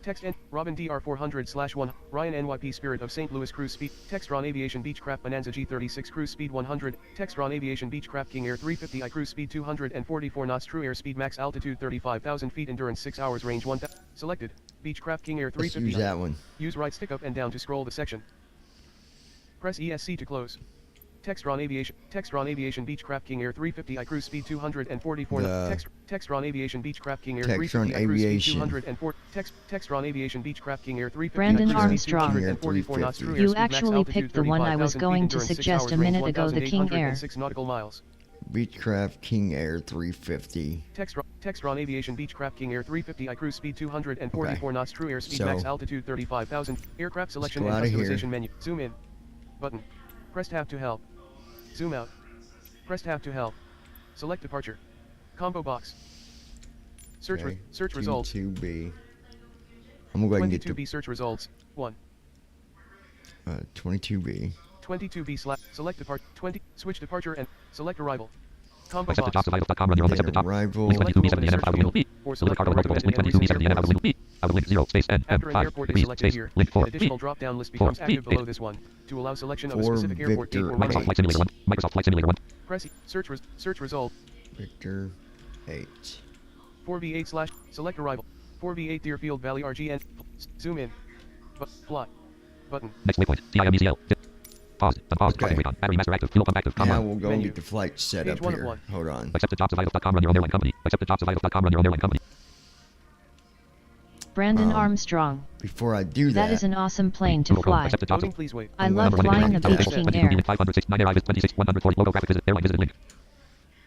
Text and Robin DR400/1. Ryan NYP Spirit of St. Louis Cruise speed. Textron Aviation Beechcraft Bonanza G36 Cruise speed 100. Textron Aviation Beechcraft King Air 350I Cruise speed 244 knots. True airspeed max altitude 35,000 feet. Endurance 6 hours. Range 1,000. Selected. Beechcraft King Air Let's 350. use that one. Use right stick up and down to scroll the section. Press ESC to close. Textron Aviation Beechcraft King Air 350I Cruise speed 244 knots. Textron Aviation Beechcraft King Air Textron 350I Cruise speed Aviation. 204. Textron Aviation Beechcraft King Air 350I Brandon Cruise speed Armstrong. 244 knots. True You airspeed max actually altitude picked the one I was 35,000 going feet. to Endurance 6 suggest hours. a Range minute ago, the King Air. 1,806 nautical miles. Beechcraft King Air 350. Textron Aviation Beechcraft King Air 350I Cruise speed 244 knots. True airspeed So, max altitude 35,000. Aircraft selection go and outta here. customization menu. Zoom in. Button. Press tab to help. Zoom out. Press tab to help. Select departure. Combo box. Search Okay. search results. 22B. I'm gonna go ahead and get 22B search results. 1. 22B. 22B select departure. 20 switch departure and select arrival. Combo Accepted box. top of top run your own accepted top. Arrival. Link 22B70 NF out of window B. Or Deliver select cargo the road link recommended 22B70 NF out of window airport. B. Out of link 0 space N After an M5 airport is B selected space here, link an 4 additional B. drop-down list 4 becomes active B. below this one. To allow selection of a For specific airport date or Victor. Microsoft runway, Flight Simulator 1. Microsoft Flight Simulator 1. press search result. Victor 8. 4V8 slash select arrival. 4V8 Deerfield Valley RGN. Zoom in. Fly. Button. Next waypoint. TIMECL. Pause. Unpause. Okay. Parking brake on. Battery master active. Fuel pump active. Now Run. we'll go and Menu. get the flight set Page up 1 of here. 1. Hold on. Accepted jobs of vitals.com. Run your own airline company. Accepted jobs of vitals.com. Run your own airline company. Brandon Armstrong. Before I do That is an awesome plane to fly. Accepted jobs Loading, of please wait. I love flying the Beach King Air. 506 9 air 26 140 logo graphic visit airline visited link.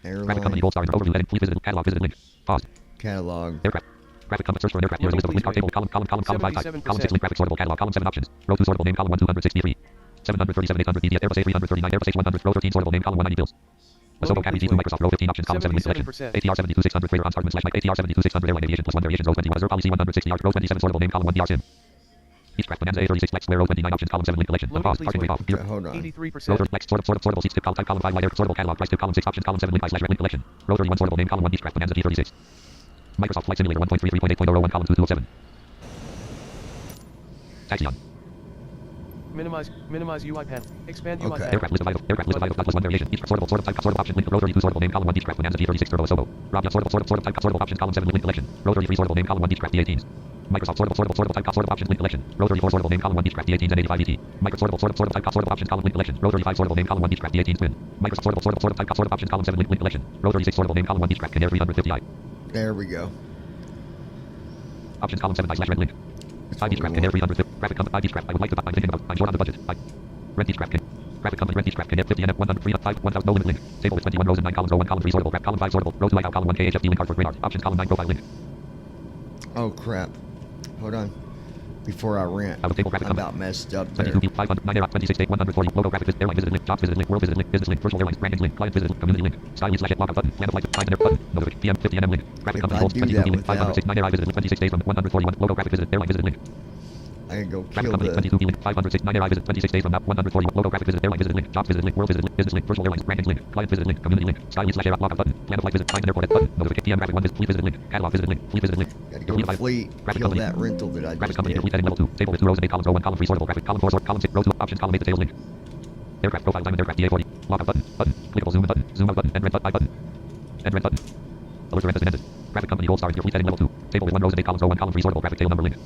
Graphic company airline gold star overview heading please visit catalog visited link. Pause. catalog. Aircraft. Graphic company search for an aircraft. Here's a list of link card table column 5 type. Column 6 link graphic sortable catalog. Column 7 options. Row 2 sortable name column 1 263. 737 800 DDF Airbus A339 Airbus A100 row 13 sortable name column 190 bills. Asobo Cabby G2 Microsoft row 15 options column 7 link selection. 77%. ATR 72600 freighter on Startman / Mike ATR 72600 airline aviation plus 1 variations row 21 reserve policy 160 row 27 sortable name column 1 DR sim. Beechcraft Bonanza A36 flex square row 29 options column 7 link collection. Loading, Pause. please Parking wait. brake off. Okay, hold on. 83%. Row 30 flex sortable seats tip column type column 5 light air sortable catalog price tip column 6 options column 7 link by /link collection. Row 31 sortable name column 1 Beechcraft Bonanza D36. Microsoft Flight Simulator 1.33.8.001 column 2207. Taxi on. Minimize UI panel. Expand UI Okay. panel. Aircraft list of items. Aircraft list of items. Plus one variation. Each sortable sort of type sort of option link rotary 2 sortable name column 1 Beechcraft Bonanza D36 Turbo Sobo. Rabia sortable type sortable options column 7 link collection. Rotary 3 sortable name column 1 Beechcraft D18s. Microsoft sortable type sortable options link collection. Rotary 4 sortable name column 1 Beechcraft D18s and 85 ET. Microsoft sortable type sortable options column link collection. Rotary 5 sortable name column 1 Beechcraft D18 twin. Microsoft sortable type sortable options column 7 link collection. Rotary 6 sortable name column 1 Beechcraft Canary 350i. There we go. Options column 7 / red link. 5 Beechcraft Canary 350. Graphic company 5 Beechcraft. I would like to buy. I'm thinking about. I'm short on the budget. Rent Beechcraft Can. Graphic company Rent Beechcraft Canary 50 NF 103 5 1000 no limit link. Table with 21 rows and 9 columns. Row 1 column 3 sortable. Graph column 5 sortable. Row 2 layout column 1 KHFD link card for gray art. Options column 9 profile link. Oh crap. Hold on. Before I rant, Out of table graphic I'm about messed up there. 22 500 9 26 8 140 logo graphic visit airline visit link jobs visit link world visit link business link virtual airlines branding link client visit link community link style /log out button plan of flight time button notification PM 50 NM link graphic If company I holds do 22 that link 569 air visit link 26 days from 141 logo graphic visit airline visit link I can go graphic kill company the... 22 link 569 air visit 26 days from now 141 logo graphic visit airline visit link jobs visit link world visit link business link virtual airlines branding link client visit link community link style /air log out button plan of flight visit time airport button notification PM graphic 1 visit fleet visit link catalog visit link fleet visit link Gotta go to fleet, kill that rental that I graphic just company did. complete heading level 2 table with 2 rows and 8 columns row 1 column 3 sortable graphic column 4 sort column 6 row 2 options column 8 details link aircraft profile diamond aircraft DA40 log out button clickable zoom in button zoom out button and red button and red button alert rent ended graphic company gold star your fleet heading level 2 table with 1 rows and 8 columns row 1 column 3 sortable graphic tail number link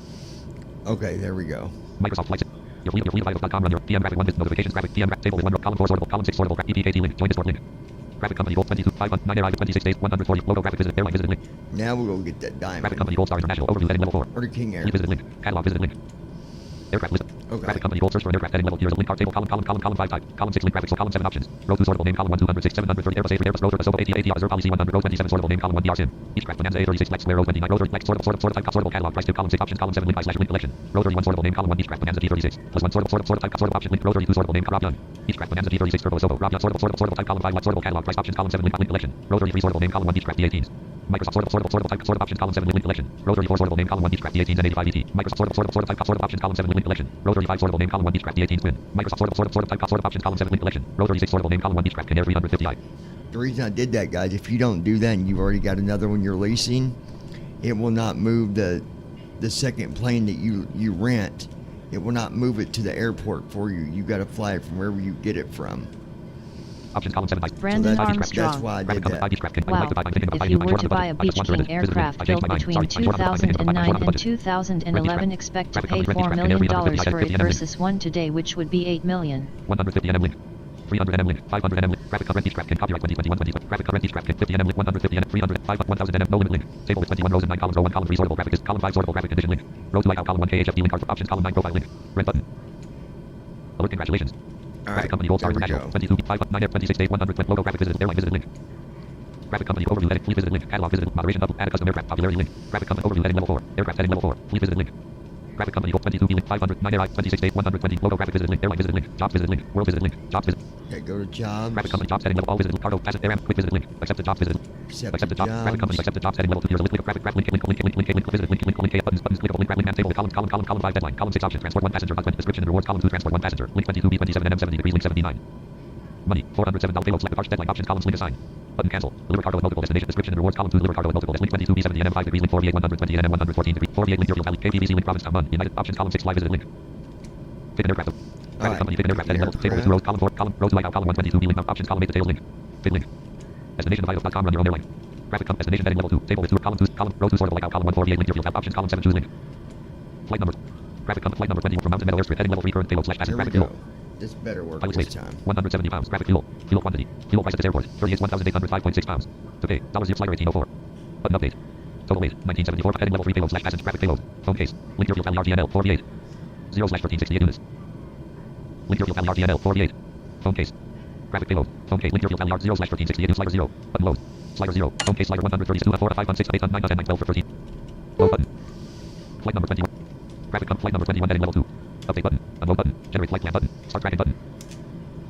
Okay, there we go. Microsoft Flight your fleet vitals.com run your PM graphic 1 visit notifications graphic PM table with 1 row column 4 sortable column 6 sortable graphic EPKT link join Discord link graphic company gold 22 509 arrive 26 days 140 logo graphic visit airline visit link Now we'll go get that graphic diamond. company gold star international overview heading level 4 Order King Air. fleet visit link catalog visit link aircraft list Okay. graphic company gold search for an aircraft heading level here's a link card table column 5 type column 6 link graphics so column 7 options row 2 sortable name column 1 206 730 Airbus A3 Airbus rotor Sobo ATR reserve policy 100 row 27 sortable name column 1 DR sim Beechcraft Bonanza A36 Lex square row 29 rotor Lex sortable type sortable catalog price 2 column 6 options column 7 link by /link collection rotor 1 sortable name column 1 Beechcraft Bonanza D36 plus 1 sortable type sortable option link rotor 2 sortable name Rob Young Beechcraft Bonanza D36 Turbo Sobo Rob Young sortable type column 5 sortable catalog price options column 7 link collection rotor 3 sortable name column 1 Beechcraft D18s Microsoft sortable type sortable options column 7 link collection rotor 4 sortable name column 1 Beechcraft D18s and 85 ET Microsoft sortable type sortable options column 7 link collection rotor 5 sortable name column 1 Beechcraft D18s twin Microsoft sortable type sortable options column 7 link collection rotor 6 sortable name column 1 Beechcraft Canary 350i The reason I did that, guys, if you don't do that and you've already got another one you're leasing, it will not move the second plane that you rent. It will not move it to the airport for you. You got to fly it from wherever you get it from. options column 7 Brandon that's Armstrong. why I did that. Wow, if you were to buy a Beach King aircraft built between 2009 and 2011, expect to pay $4 million for it versus one today, which would be $8 million. 150 NM link 300 NM link 500 NM link graphic cover Beechcraft copyright 2021 graphic cover Beechcraft 50 NM link 150 NM 300 5 1000 NM no limit link table with 21 rows and 9 columns row 1 column 3 sortable graphic column 5 sortable graphic condition link row 2 layout column 1 KHFD link card for options column 9 profile link rent button alert congratulations graphic company gold star international 22 5 9 26 days 100 logo graphic visit airline visit link graphic company overview edit fleet visit link catalog visit moderation double add a custom aircraft popularity link graphic company overview heading level 4 aircraft heading level 4 fleet visit link graphic company gold 22 link 500 9 arrive 26 days 120 logo graphic visit link airline visit link jobs visit link world visit link jobs visit Okay, go to jobs. graphic company jobs heading level all visit cargo asset air quick visit link accept the jobs visit accept the jobs graphic company accept the jobs heading level 2 here's a link graphic graph link visit link buttons clickable link graph link man table column 5 deadline column 6 options transport 1 passenger description and rewards column 2 transport 1 passenger link 22 B27 NM 70 degrees link 79 money $407 payload select departure deadline options columns link assign button cancel deliver cargo at multiple destination description and rewards column 2 deliver cargo at multiple link 22 B70 NM 5 degrees link 48 120 NM 114 degree 48 link Valley KPVZ link Provincetown Mun United options column 6 fly visit link pick an aircraft graphic company pick an aircraft heading level table 2 rows column 4 column row 2 layout column 122 B link options column 8 details link pick link destination.vitals.com run your own airline graphic company destination heading level 2 table with 2 column 2 column row 2 sortable layout column 148 link your options column 7 choose link flight number graphic company flight number 21 from Mountain Meadow airstrip heading level 3 current payload / passenger There we graphic go. fuel This better work pilot this space time. 170 pounds graphic fuel quantity fuel price at this airport 38 $1,805.6 pounds to pay $0 flighter 1804 button update total weight 1974 heading level 3 payload / passenger graphic payload phone case link your fuel Valley RGNL 48 0/1368 units link your fuel Valley RGNL 48 phone case graphic payload phone case link your fuel Valley 0/1368 units slider 0 button load slider 0 phone case slider 132 4 5 6 8 9 10 9 12 for 13 load button flight number 21 graphic flight number 21 heading level 2 update button unload button generate flight plan button start tracking button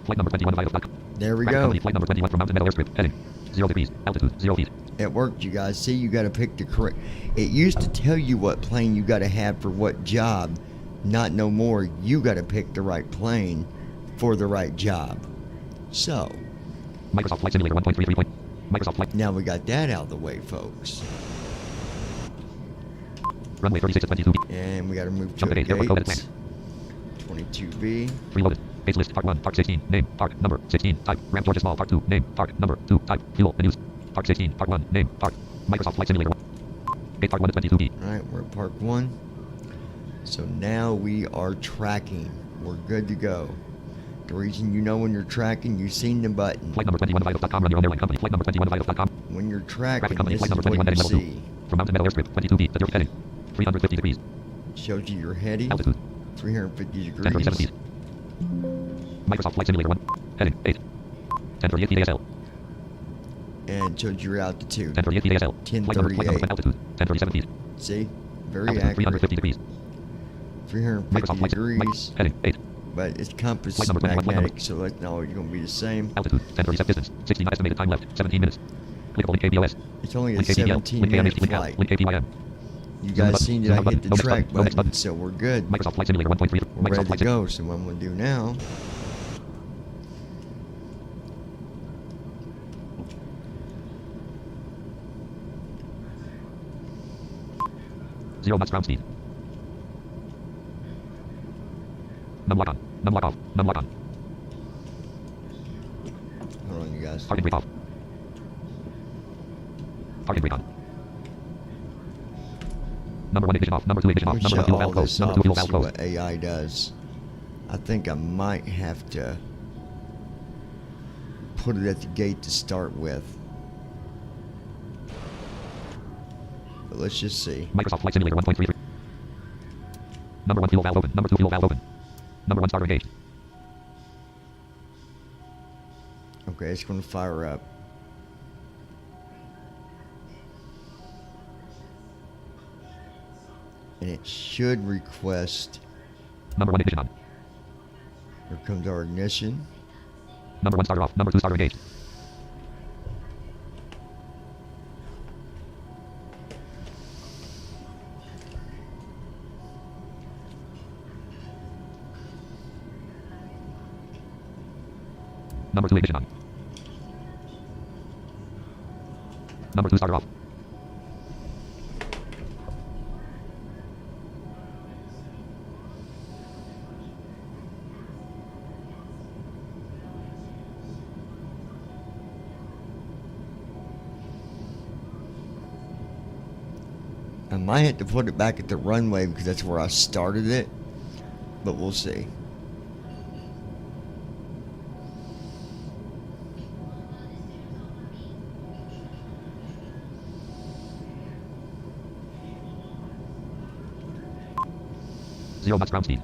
flight number 21 vitals.com There we graphic go. company flight number 21 from Mountain Meadow airstrip heading 0 degrees altitude 0 feet It worked, you guys. See, you got to pick the correct. It used to tell you what plane you got to have for what job. Not no more. You got to pick the right plane for the right job. So, Microsoft Flight Simulator 1.33. Microsoft Flight now we got that out of the way, folks. Runway 36 at 22B. And we got to move to Jump a to gate. Airport code at gate. 22B. Preloaded. Base list. Part 1. Part 16. Name. Part number 16. Type. Ramp Georgia Small. Part 2. Name. Part number 2. Type. Fuel. Menus. Part 16. Part 1. Name. Part. Microsoft Flight Simulator 1. Gate Part 1 at 22B. Alright, we're at Park 1. So now we are tracking. We're good to go. The reason you know when you're tracking, you've seen the button. Flight number 21 Vitals.com. Run your own airline company. Flight number 21 Vitals.com. When you're tracking, Graphic company. this Flight is number 21 what you heading level 2. see. From Mountain Meadow Airstrip. 22B. The dirty heading. 350 degrees. Shows you your heading. Altitude. 350 1037 degrees. feet. Microsoft Flight Simulator 1. Heading 8. 1038 feet ASL. And shows your altitude. 1038 feet ASL. Flight number 1038. altitude. 1037 feet. See? Very Altitude accurate. 350 degrees. 350 Microsoft Flight degrees. Heading 8. But it's compass Flight number 21, magnetic, so that's not always going to be the same. Altitude 1037 distance. 69 estimated time left. 17 minutes. Clickable link KBOS. It's only a Link KBL. 17-minute Link KMHD. flight. Link KPIM. You Zoom guys button. seen Zoom that I button. hit the No next track button. No next button, button. so we're good. Microsoft Flight Simulator 1.3. We're Microsoft ready Flight to go, so what I'm going to do now... Zero knots ground speed. Num lock on. Num lock off. Num lock on. Hold on, you guys. Parking brake off. Parking brake on. Number 1 ignition off. Number 2 ignition Let off. me Number 1 shut fuel all valve this closed. Number off 2 fuel and see valve what closed. AI does. I think I might have to put it at the gate to start with. But let's just see. Microsoft Flight Simulator 1.33. Number 1 fuel valve open. Number 2 fuel valve open. Number 1 starter engaged. Okay, it's going to fire up. And it should request... Number 1 ignition on. Here comes our ignition. Number 1 starter off. Number 2 starter engaged. Number 2 ignition on. Number 2 starter off. I might have to put it back at the runway because that's where I started it. But we'll see. Zero knots ground speed.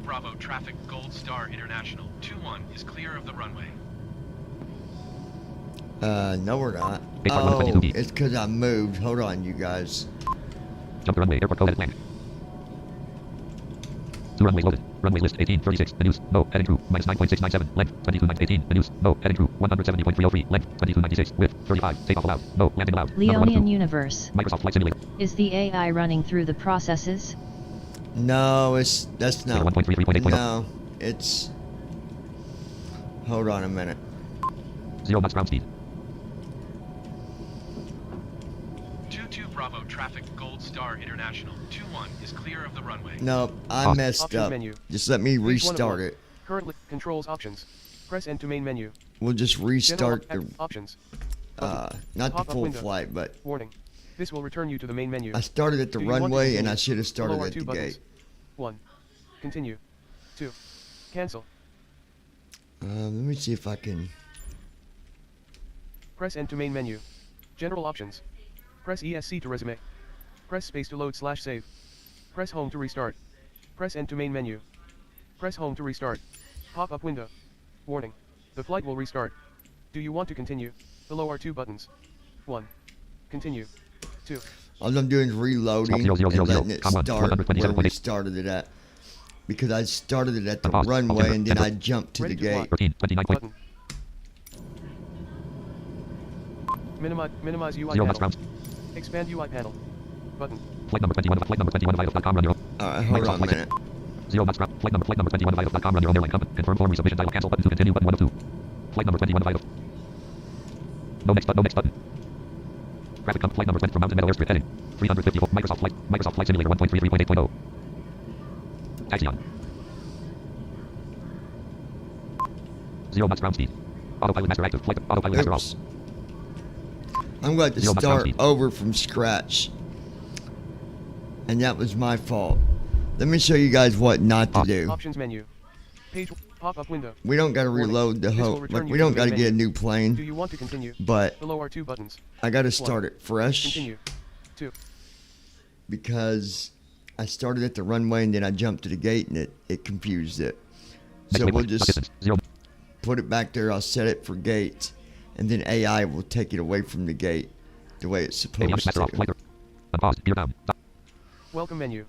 Bravo traffic Gold Star International. 21 is clear of the runway. No we're not. Base part Oh, 122B. it's because I moved. Hold on, you guys. Jump the runway. Airport code at land. 2 runways loaded. Runway list 1836. The news. No. Heading through. Minus 9.697. Length 22.18. The news. No. Heading through. 170.303. Length 22.96. Width 35. Takeoff allowed. No. Landing allowed. Leonian Universe. Microsoft Flight Simulator. Is the AI running through the processes? No, that's not. 1.33.8.0. No, it's. Hold on a minute. 0 knots ground speed. 22 Bravo traffic Gold Star International. 21 is clear of the runway. No, I Pause. messed Options up. menu. Just let me Page one of restart one. it. Currently, controls options. Press N to main menu. We'll just restart General the. options. Not the Pop-up full window. flight, but Warning. This will return you to the main menu. I started at the Do you want to runway and continue? I should have started Below are at two the buttons. gate. 1. Continue. 2. Cancel. Let me see if I can. Press N to main menu. General options. Press ESC to resume. Press space to load / save. Press home to restart. Press N to main menu. Press home to restart. Pop-up window. Warning. The flight will restart. Do you want to continue? Below are 2 buttons. 1. Continue. 2. All I'm doing is reloading Stop 0, 0, 0, and letting it 0, start where we 127.8. started it at. Because I started it at the Pause. runway and then Enter. I jumped to the Ready to gate. fly. 13, 29 point. Button. Minimize UI 0 knots panel. ground. Expand UI panel. Button. Flight number 21. Flight number 21. Vitals.com. Run your own. Alright, hold on a Microsoft minute. 0 knots ground. Flight number 21. Vitals.com. Run your own airline company. Confirm form resubmission. Dial cancel button to continue button 1 of 2. Flight number 21 vital. No next button. No next button. Graphic flight number 20 from Mountain Meadow Airstrip heading 354. Microsoft Flight Simulator 1.33.8.0. Taxion. 0 knots ground speed. Autopilot master active. Autopilot master off. Oops. I'm going to start over from scratch. And that was my fault. Let me show you guys what not to do. Options menu. Page pop-up window. We don't got to reload the whole. Like, we don't got to get a new plane. Do you want to continue? But below are 2 buttons. I got to start it fresh. Continue. 2. Because I started at the runway and then I jumped to the gate and it confused it. So we'll just put it back there. I'll set it for gate, and then AI will take it away from the gate the way it's supposed to. Welcome menu.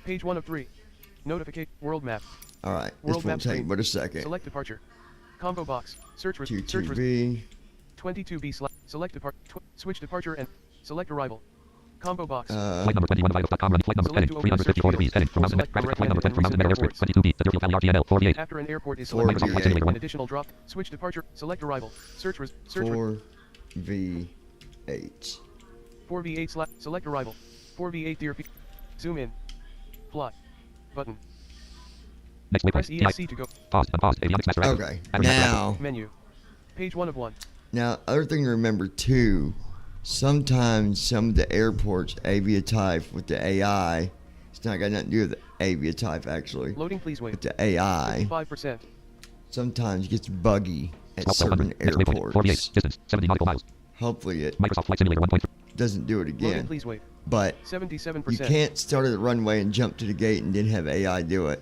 Page 1 of 3. Notificate world map. All right, World this map won't take screen. but a second. Select departure. Combo box. Search 22B. 22B select departure. Switch departure and select arrival. Combo box. Flight number 21 vital.com running flight number heading 354 degrees heading from Mountain flight number 10 from Mountain Meadow Airstrip 22B the Deerfield Valley RTNL 48. After an airport is selected, Microsoft Flight Simulator an additional drop. Switch departure. Select arrival. Search 4V8. 4V8 select arrival. 4V8 Deerfield. Zoom in. Fly. Button. Next Press waypoint. ESC to go. Pause. Unpaused. Avionics master active. Okay, Avionics master now. Menu. Page 1 of 1. Now, other thing to remember too, sometimes some of the airports, Aviatype with the AI, it's not got nothing to do with the Aviatype actually. Loading, please wait. With the AI, 5%. sometimes gets buggy at 1200. certain Next waypoint. 48. airports. Distance 70 nautical miles. Hopefully it Microsoft Flight Simulator 1.3. doesn't do it Loading, again. please wait. But 77%. you can't start at the runway and jump to the gate and then have AI do it.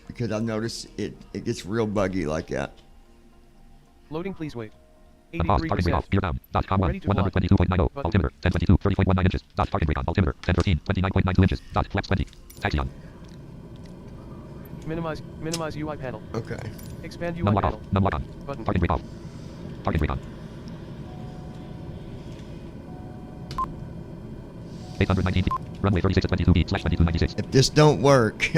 Because I've noticed it gets real buggy like that. Loading, please wait. Unpaused. Target 83%. off. Gear down. Dot com 1. Ready to fly. 122.90. Button. Altimeter. 1022. 30.19 inches. Dot target rate on. Altimeter. 1013. 29.92 inches. Dot flaps 20. Taxion. Minimize UI panel. Okay. Expand UI Num lock panel. off. Num lock on. Button. Target rate off. Target rate on. 819 feet. Runway 36 at 22B / 2296. If this don't work,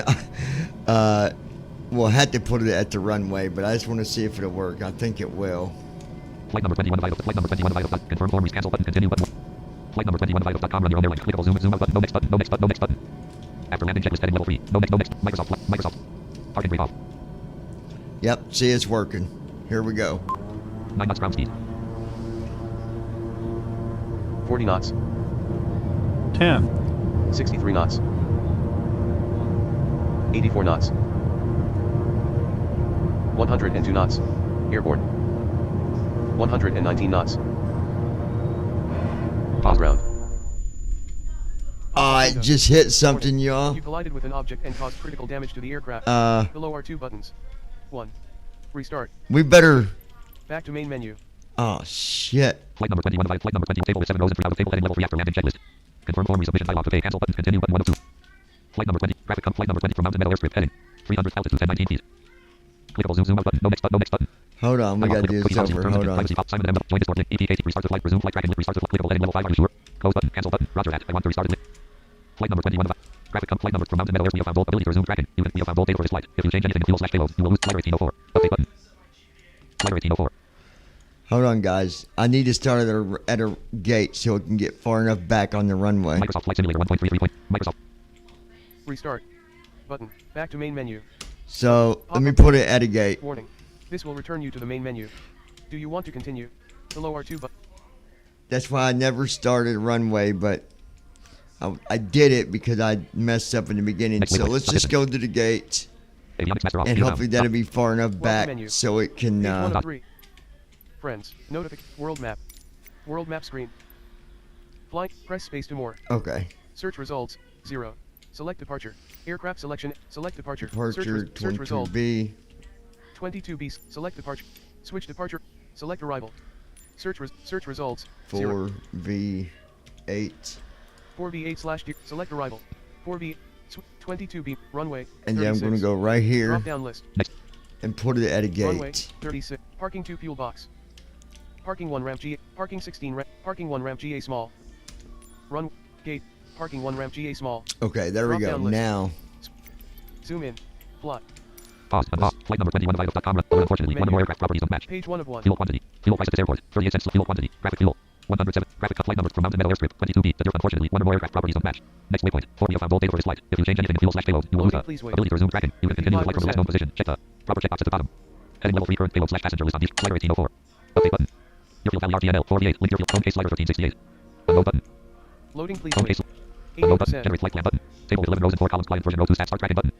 we'll have to put it at the runway, but I just want to see if it'll work. I think it will. Flight number 21 vital. Flight number 21 vital. Confirm form. Cancel button. Continue button. Flight number 21 vital.com. Run your own airline. Clickable zoom out button. No next button. No next button. No next button. After landing checklist heading level 3. No next. Microsoft. Target rate off. Yep, see it's working. Here we go. 9 knots ground speed. 40 knots. 10, 63 knots. 84 knots. 102 knots. Airborne. 119 knots. Pause ground. I just hit something, y'all. You collided with an object and caused critical damage to the aircraft. Below are 2 buttons. 1. Restart. We better. Back to main menu. Oh shit. Flight number 21 vital. Flight number 20. Table with 7 rows and 3 out of table heading level 3 after landing checklist. Confirm form resubmission dialog to pay. Cancel button. Continue button 1 of 2. Flight number 20. Graphic flight number 20 from Mountain Meadow Airstrip heading 300 altitude 1019 feet. Clickable zoom out button. No next button. No next button. Hold on, we gotta do this over. Hold on. Simon M. Join Discord. EPK. Restart the flight. Resume flight tracking. Restart the flight. Clickable heading level 5. Are you sure? Close button. Cancel button. Roger that. I want to restart it. Flight number 21. Graphic flight number from Mountain Meadow Airstrip. We have found both ability to resume tracking. We have found both data for this flight. If you change anything in fuel/payload, you will lose. Flight 1804. Update button. Flight 1804. Hold on, guys. I need to start at a gate so it can get far enough back on the runway. Microsoft Flight Simulator 1.33. Microsoft. Restart. Button. Back to main menu. So let me put it at a gate. Warning. This will return you to the main menu. Do you want to continue? Below are 2 buttons. That's why I never started a runway, but I did it because I messed up in the beginning. So let's just go to the gate, Avionics master off. and Gear hopefully down. that'll be far enough back menu. so it can. Page 1 of 3. Friends. World map. World map screen. Flight. Press space to more. Okay. Search results. 0. Select departure. Aircraft selection. Select departure. Departure Search result. 22B. 22B. Select departure. Switch departure. Select arrival. Search results. 0. 4V8. 4V8 / select arrival. 4V 22B runway. And then I'm 36. going to go right here Drop down list. and put it at a Runway gate. 36. Parking 2 fuel box. Parking 1 ramp GA. Parking 16 ramp. Parking 1 ramp GA small. Run gate. Parking 1 ramp GA small. Okay, there we Drop go. down list. Now, Zoom in. Fly. Pause. Unpause. Flight number 21 of iDoc.com. Unfortunately, one or more aircraft properties don't match. Page 1 of 1. Fuel quantity. Fuel price at this airport. 38 cents fuel quantity. Graphic fuel. 107. Graphic flight numbers from Mountain Meadow Airstrip. 22B. Unfortunately, one or more aircraft properties don't match. Next waypoint. 4 found bold data for this flight. If you change anything in fuel/payload, you will lose the Please wait. ability to resume tracking. You can continue the flight from the last known position. Check the proper checkbox at the bottom. Heading level 3 current payload/passenger list on these. Slider 1804. Update button. Your fuel value RTNL 448. Link your fuel. Home case slider 1368. Unload button. Loading, please Home wait. case. Unload button. 80%. Generate flight plan button. Table with 11 rows and 4 columns. Client version row 2 start tracking button.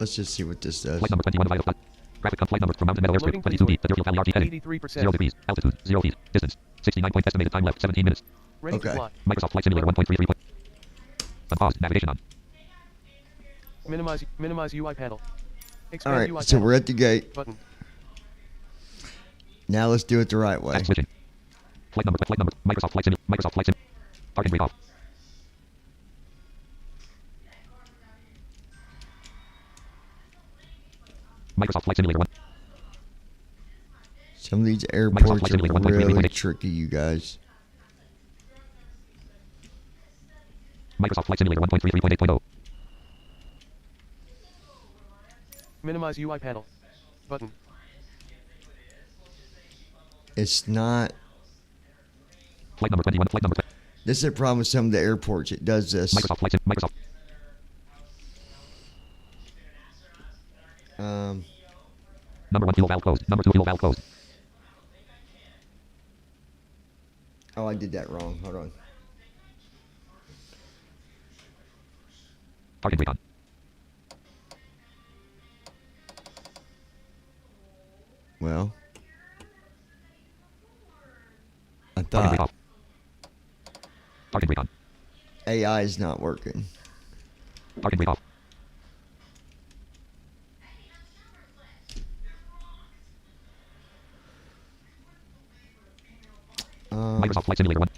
Let's just see what this does. Flight number 21 of iDoc. Graphic flight numbers from Mountain Meadow Airstrip. Loading, please 22B. wait. The fuel value RT heading. 83%. 0 degrees. Altitude. 0 feet. Distance. 69 point estimated time left. 17 minutes. Ready Okay. to fly. Microsoft Flight Simulator 1.33. Unpause. Navigation on. Minimize UI panel. All Expand right, UI so panel. we're at the gate. Button. Now let's do it the right way. Task switching. Flight number. Microsoft Flight Simulator. Microsoft Flight Simulator. Parking brake off. Microsoft Flight Simulator 1. Some of these Microsoft airports Flight Simulator are 1.33. really tricky, you guys. Microsoft Flight Simulator 1.33.8.0. Minimize UI panel. Button. It's not. Flight number 21. Flight number 20. This is a problem with some of the airports. It does this. Microsoft Flight Sim. Microsoft. Number 1 fuel valve closed. Number 2 fuel valve closed. Oh, I did that wrong. Hold on. Parking brake on. Well, I Parking brake thought off. Parking brake on. AI is not working. Parking brake off. Microsoft Flight Simulator 1.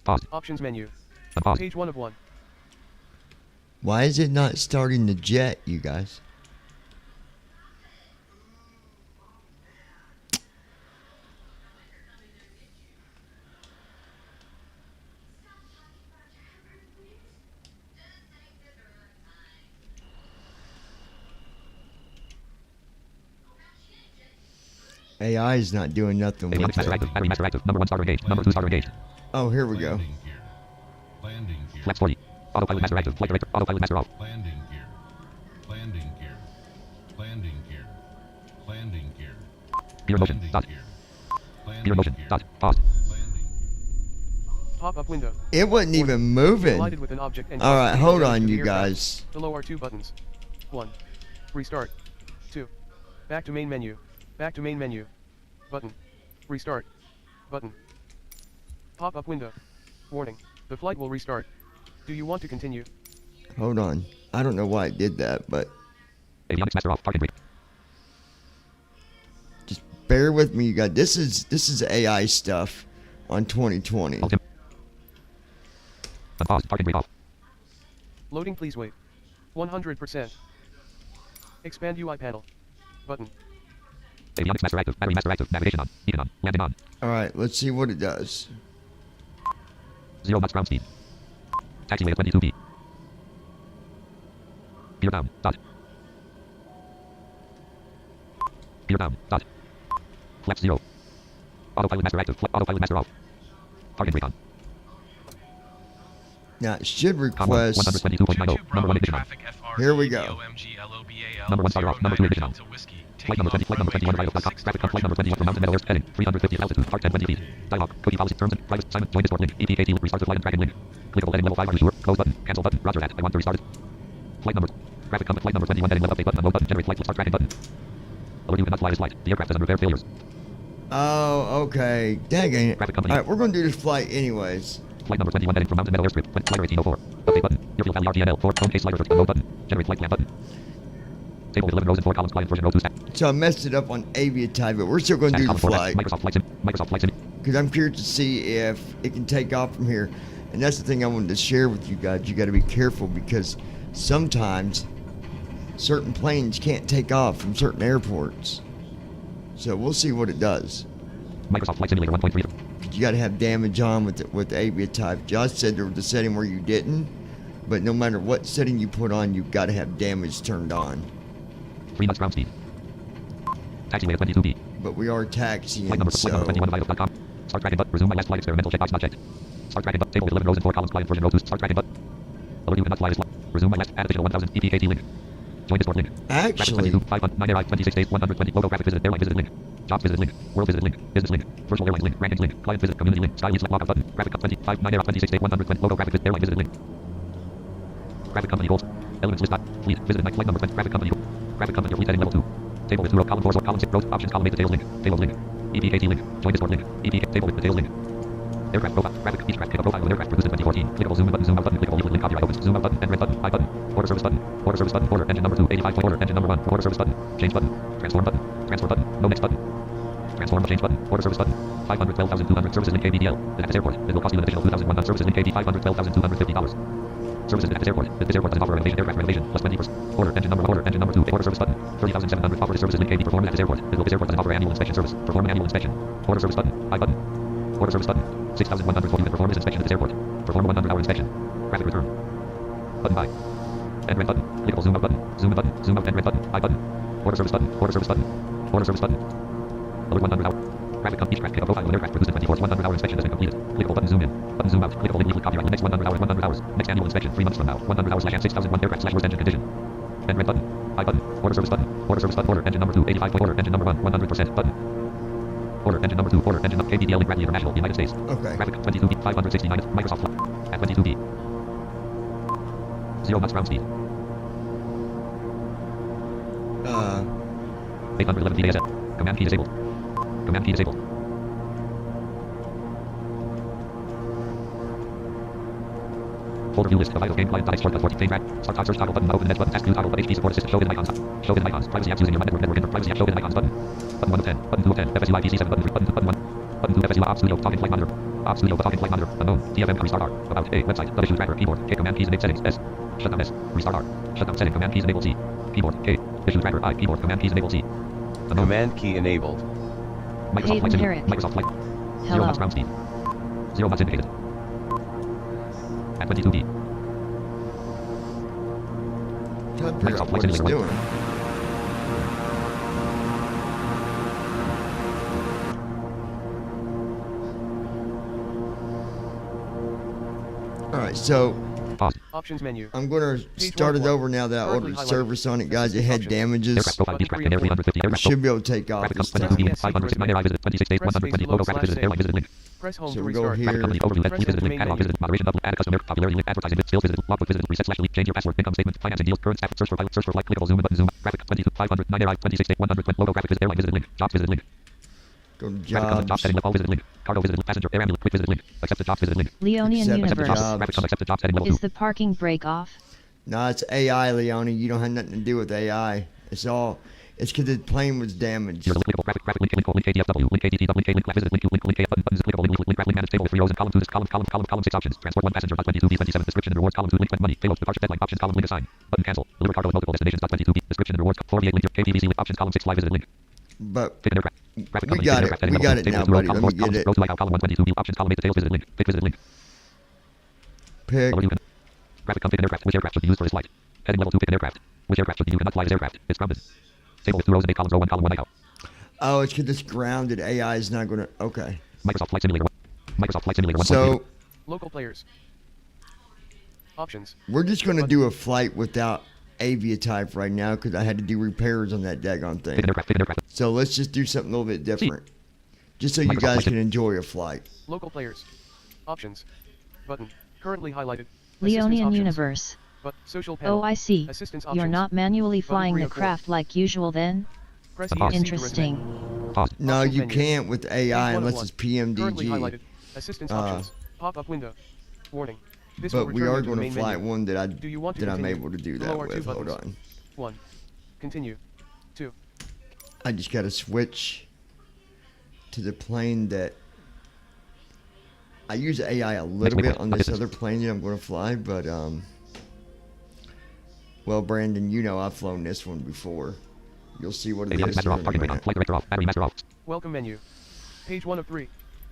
Pause. Options menu. Unpause. Page 1 of 1. Why is it not starting the jet, you guys? AI is not doing nothing with Avionics master it. active. Battery master active. Number 1 starter engaged. Number 2 starter engaged. Oh, here we go. Landing gear. Landing gear. Flaps 40. Autopilot master active. Flight director. Autopilot master off. Landing gear. Landing gear. Landing gear. Landing gear. Gear motion. Landing Dot. gear. Gear motion. Dot. Pause. Landing. Pop-up window. It wasn't even moving. Collided with an object and All right, caused hold damage on, to the you aircraft. guys. Below are 2 buttons. 1. Restart. 2. Back to main menu. Back to main menu. Button. Restart. Button. Pop-up window. Warning. The flight will restart. Do you want to continue? Hold on. I don't know why it did that, but Avionics master off. Parking brake. just bear with me, you guys. This is AI stuff on 2020. Alt. Unpause. Parking brake off. Loading, please wait. 100%. Expand UI panel. Button. Avionics master active. Battery master active. Navigation on. Beacon on. Landing on. All right, let's see what it does. 0 knots ground speed. Taxiway at 22B. Gear down. Dot. Gear down. Dot. Flaps 0. Autopilot master active. Autopilot master off. Parking brake on. Now it should Com 1. request. 122.90. Number 1 ignition on. Here we go. Number 1 starter off. Number 2 ignition on. Flight number 20. Flight number 21 of iDoc.com. Graphic flight number 21 from Mountain Meadow Airstrip. Heading 350 altitude. Park 10 20 feet. Dialog. Cookie policy terms and private assignment. Join Discord link. ETKT restart the flight and tracking link. Clickable heading level 5. Are you sure? Close button. Cancel button. Roger that. I want to restart it. Flight number. Graphic flight number 21 heading level update button. Unload button. Generate flight. Start tracking button. Alert you cannot fly this flight. The aircraft is under repair failures. Oh, okay. Dang it. Graphic All company. right, we're gonna do this flight anyways. Flight number 21 heading from Mountain Meadow Airstrip. Slider 1804. Update button. Your fuel value RTNL 4. Home case slider. Unload button. Generate flight plan button. Table with 11 rows and 4 columns. Client version row 2 stack. So I messed it up on Aviatype, but we're still gonna do the flight Microsoft Flight Sim. Microsoft Flight Sim. because I'm curious to see if it can take off from here. And that's the thing I wanted to share with you guys. You got to be careful because sometimes certain planes can't take off from certain airports. So we'll see what it does. Microsoft Flight Simulator 1.3. You got to have damage on with the aviatype. Josh said there was a setting where you didn't, but no matter what setting you put on, you've got to have damage turned on. 3 knots ground speed. Taxiway at 22B. But we are taxiing, Flight number so... 21vitals.com. Start tracking but resume my last flight experimental checkbox not checked. Start tracking but table with 11 rows and 4 columns client version row 2. Start tracking but alert you cannot fly this flight. Resume my last add additional 1000 EPKT link. Join Discord link. Actually... 22, 5, 9 airline 26 days 120 logo graphic visit airline visit link. Jobs visit link. World visit link. Business link. Virtual airlines link. Rankings link. Client visit community link. Sky leads lockout button. Graphic 25 9 airline 26 days 120 logo graphic visit airline visit link. Graphic company goals. Elements list. Fleet. Visit night flight number 20. Graphic company. Graphic company fleet heading level 2. Table with 2 row column 4 row column 6 rows options column 8 details link. Table link. EPKT link. Join Discord link. EPK table with details link. Aircraft profile. Graphic each craft pick a profile with aircraft produced in 2014. Clickable zoom in button. Zoom out button. Clickable yield link. Copyright opens. Zoom out button. And red button. I button. Order service button. Order service button. Order engine number 2. 85 point order. Engine number 1. Order service button. Change button. Transform button. Transfer button. No next button. Transform change button. Order service button. 512,200 services link KBDL. At this airport. It will cost you an additional 2,100 services link KB $512,250. Services at this airport. This airport doesn't offer renovation aircraft renovation plus 20%. Order engine number 1. Order engine number 2. Order service button. 30,700 offer services link KB performed at this airport. This airport doesn't offer annual inspection service. Perform annual inspection. Order service button. I button. Order service button. 6,140 unit performance inspection at this airport. Perform a 100-hour inspection. Graphic return. Button by. And red button. Clickable zoom out button. Zoom in button. Zoom out and red button. I button. Order service button. Order service button. Order service button. Alert 100-hour. Graphic company each craft pick a profile with aircraft produced in 24. 100-hour inspection has been completed. Clickable button zoom in. Button zoom out. Clickable link leaflet copyright. Next 100 hours. 100 hours. Next annual inspection 3 months from now. 100 hours / 6001 aircraft / worst engine condition. And red button. I button. Order service button. Order service button. Order engine number 2. 85 point order. Engine number 1. 100% button. Order engine number 2. Order engine number KBDL link Bradley International United States. Okay. Graphic 22B 569 Microsoft flight. At 22B. 0 knots ground speed. 811 PASL. Command key disabled. Command key disabled. Folder view list of idle game client export +14 train track. Start top search toggle button open the next button task view toggle HP support assistant show hidden icons. Show hidden icons. Privacy apps using your network info. Privacy apps show hidden icons button. Button 1 of 10. Button 2 of 10. FSU IPC 7 button 3 button 1. Button 2 FSU Op Studio talking flight monitor. Op Studio talking flight monitor. Unknown. TFM restart R. About A website. Issue tracker keyboard. K command keys enable settings S. Shutdown S. Restart R. Shutdown setting command keys enable Z. Keyboard K. Issue tracker I keyboard command keys enable Z. Unknown. Command key enabled. Microsoft flight Hayden Herrick. Microsoft flight. 0 Hello. knots ground speed. 0 knots indicated. At 22B. Trying to figure out what it's doing. Alright, so Pause. Options menu. I'm going to start it over now that I ordered service on it, guys. It had damages. Aircraft profile beach craft and air 350 aircraft. Should be able to take off Graphic this comes time. 22B 569 airline visit 26 days 120 logo graphic visit airline visit link. Press home So to we go restart. here. Graphic company overview fleet visit link catalog visit moderation upload add a custom air popularity link advertising link skills visit logbook visit reset / delete change your password income statement financing deals current staff search for flight clickable zoom in button zoom graphic 22 500 9 airline 26 day 120 logo graphic visit airline visit link jobs visit link Go to graphic company job jobs. setting all visit link cargo visit link passenger air ambulance quick visit link accept the jobs visit link Leonian Accept accept the Universe. jobs graphic accept the jobs setting level 2 Is the parking brake off? No, it's AI, Leone. You don't have nothing to do with AI. It's because the plane was damaged. here's a clickable graphic link link KDFW link KDTW link K link visit link link K button clickable link graphic manage table with 3 rows and column 2 this column 6 options transport 1 passenger 22B 27 description and rewards column 2 link spend money payload departure deadline options column link assign button cancel deliver cargo at multiple destinations 22B description and rewards 48 link KPVC link options column 6 fly visit link But fit aircraft graphic we company got aircraft it. We got it now, buddy. Let me get it. row 2 layout column 122B options column 8 details visit link fit visit link Pick. graphic company aircraft which aircraft should be used for this flight heading level 2 pick an aircraft which aircraft should be used cannot fly this aircraft it's grounded table with 2 rows and 8 columns row 1 column 1 layout Oh, it's because it's grounded. AI is not going to. Okay. Microsoft Flight Simulator 1 Microsoft Flight Simulator 1 So Local players. Options. we're just going to do a flight without Aviatype right now because I had to do repairs on that daggone thing. fit an aircraft So let's just do something a little bit different. Just so you Microsoft guys Flight can enjoy a flight. Local players. Options. Button. Currently highlighted. Assistance Leonian options. Universe. But social panel. Oh, I see. Assistance You're options. not manually flying the 304. craft like usual then? Press Pause. ESC to Interesting. resume. pause No, Options you menu. can't with AI Page 1 of unless 1. it's Currently PMDG. highlighted. Assistance options. Pop-up window. Warning. This But will we return are you to the going to main fly menu. one that Do you want to I'm continue? able to do Below that are 2 with. Hold buttons. on. 1. Continue. 2. I just got to switch to the plane that I use AI a little bit on this other plane that I'm going to fly, but well, Brandon, you know I've flown this one before. You'll see what it is in a minute. Welcome menu. Page 1 of 3.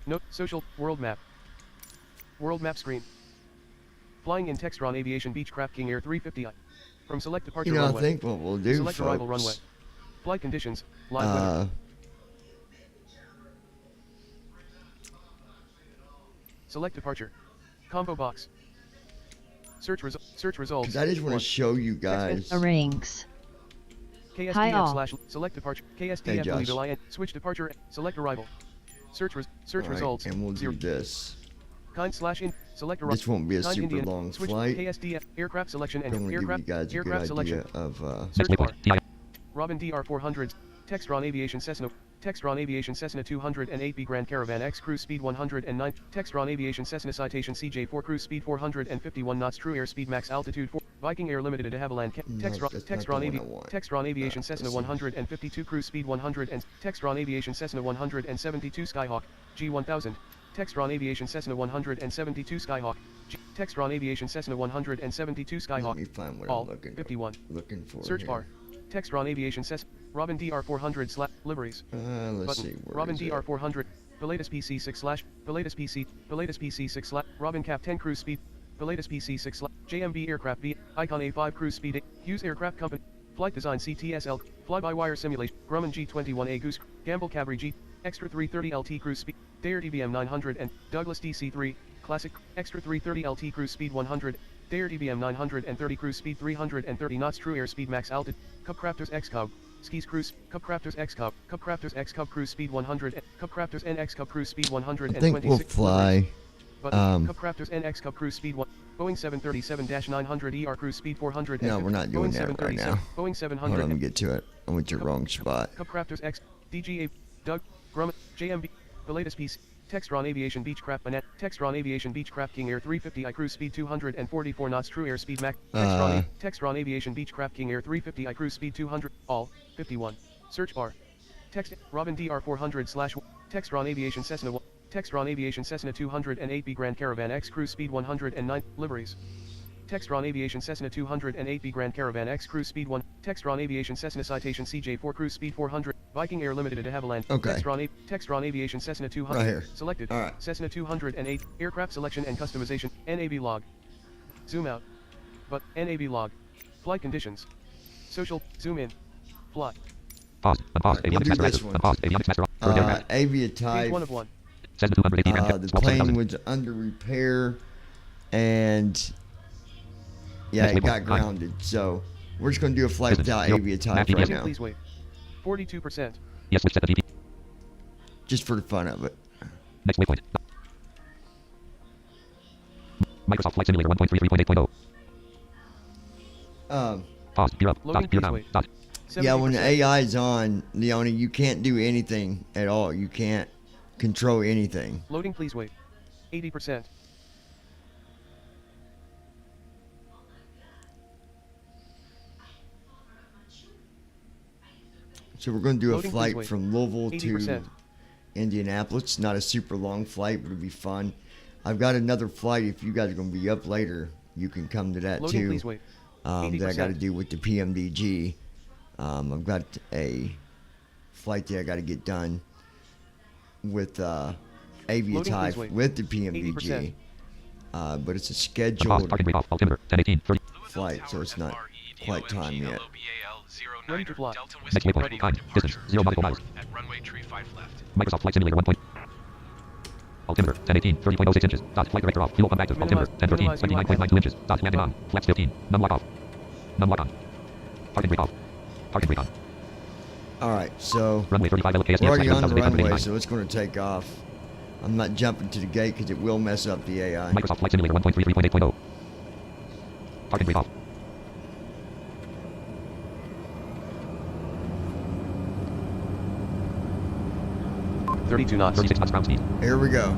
Note, social, world map. World map screen. Flying in Textron Aviation Beechcraft King Air 350i. From select departure You know, runway. I think what we'll do, Select folks, arrival runway. Flight conditions, live weather. Select departure. Combo box. Search results. Because I just want to show you guys. Ranks. Hi KSDF all. slash select departure. Hey, KSDF Josh. Louisville IN. Switch departure. Select arrival. Search Alright, results. and we'll do 0. this. Kind slash in. Select arrival. This won't be a Kind super Indian. long Switch flight. KSDF aircraft selection I'm and going to give you aircraft guys a good aircraft selection. idea of. Search bar. Robin DR 400. Textron Aviation Cessna. Textron Aviation Cessna 208B Grand Caravan X cruise speed 109. Textron Aviation Cessna Citation CJ4 cruise speed 451 knots. True airspeed max altitude 4. Viking Air Limited de Havilland. Textron Aviation Cessna 152 cruise speed 100 and Textron Aviation Cessna 172 Skyhawk G1000. Textron Aviation Cessna 172 Skyhawk. Textron Aviation Cessna 172 Skyhawk. Let me find what All I'm looking 51. Looking for. Search here. bar. Textron Aviation Cessna. Robin DR 400 liveries. Let's Button. see. Where Robin is DR it? 400. Pilatus PC 6 slash. Pilatus PC 6 slash. Robin Cap 10 cruise speed. Pilatus PC 6 slash. JMB aircraft V. Icon A5 cruise speed. Hughes Aircraft Company. Flight design CTSL. Fly-by-wire simulation. Grumman G21A Goose. Gamble Cavalry G. Extra 330 LT cruise speed. Dare DBM 900 and Douglas DC3. Classic. Extra 330 LT cruise speed 100. Dare DBM 930 cruise speed 330 knots. True airspeed max altitude. Cupcrafters X Cub. Skis cruise. Cupcrafters X Cub. Cupcrafters X Cub cruise speed 100. Cupcrafters NX Cub cruise speed 126. I think we'll fly. Cupcrafters NX Cub cruise speed 1. Boeing 737-900 ER cruise speed 400. No, we're not doing that right now. Boeing 700. Hold on, let me get to it. I went to the wrong spot. Cupcrafters X. DGA. Doug. Grumman. JMB. Pilatus PC. Textron Aviation Beechcraft Banet. Textron Aviation Beechcraft King Air 350i cruise speed 244 knots. True airspeed max. Textron Aviation Beechcraft King Air 350i cruise speed 200. All 51. Search bar. Text Robin DR 400 slash. Textron Aviation Cessna 1. Textron Aviation Cessna 208B Grand Caravan X cruise speed 109 liveries. Textron Aviation Cessna 208B Grand Caravan X cruise speed 1. Textron Aviation Cessna Citation CJ4 cruise speed 400. Viking Air Limited de Havilland. Okay. Textron Aviation Cessna 200. Right here. Selected. All right. Cessna 208 aircraft selection and customization. NAV log. Zoom out. But NAV log. Flight conditions. Social. Zoom in. Fly. Pause. Unpause. We'll do this one. Page Aviatype. 1 of 1. Cessna 218. The plane was under repair, and yeah, it got grounded. So we're just gonna do a flight without Aviatype right now, Please wait. 42%. Yes, switch set the GP. just for the fun of it. Next waypoint. Microsoft Flight Simulator 1.33.8.0. Pause. Gear up. Loading, Dot. Gear please down. wait. Dot. Yeah, when the 70%. AI is on, Leone, you can't do anything at all. You can't control anything. Loading, please wait. 80%. So we're going to do a Loading, please flight wait. from Louisville 80%. to Indianapolis. It's not a super long flight, but it'll be fun. I've got another flight. If you guys are going to be up later, you can come to that Loading, too. please wait. That I got to 80%. do with the PMDG. I've got a flight that I got to get done with Aviatype wait. with the PMDG. 80%. But it's a Pause. scheduled Parking brake off. Altimeter. 1018. 30. flight, so it's not quite time yet. Ready to fly. Next waypoint. Time. Distance. 0 nautical miles. At runway tree 5 left. Microsoft Flight Simulator 1. Altimeter. 1018. 30.06 inches. Dot. Flight director off. Fuel pump active. Altimeter. 1013. 29.92 inches. Dot. Landing on. Flaps 15. Num lock off. Num lock on. Parking brake off. Parking brake on. All right, so Runway 35 LKS. we're already on the runway, so it's going to take off. I'm not jumping to the gate because it will mess up the AI. Microsoft Flight Simulator 1.33.8.0. Parking brake off. $32 knots. 36 knots ground speed. Here we go.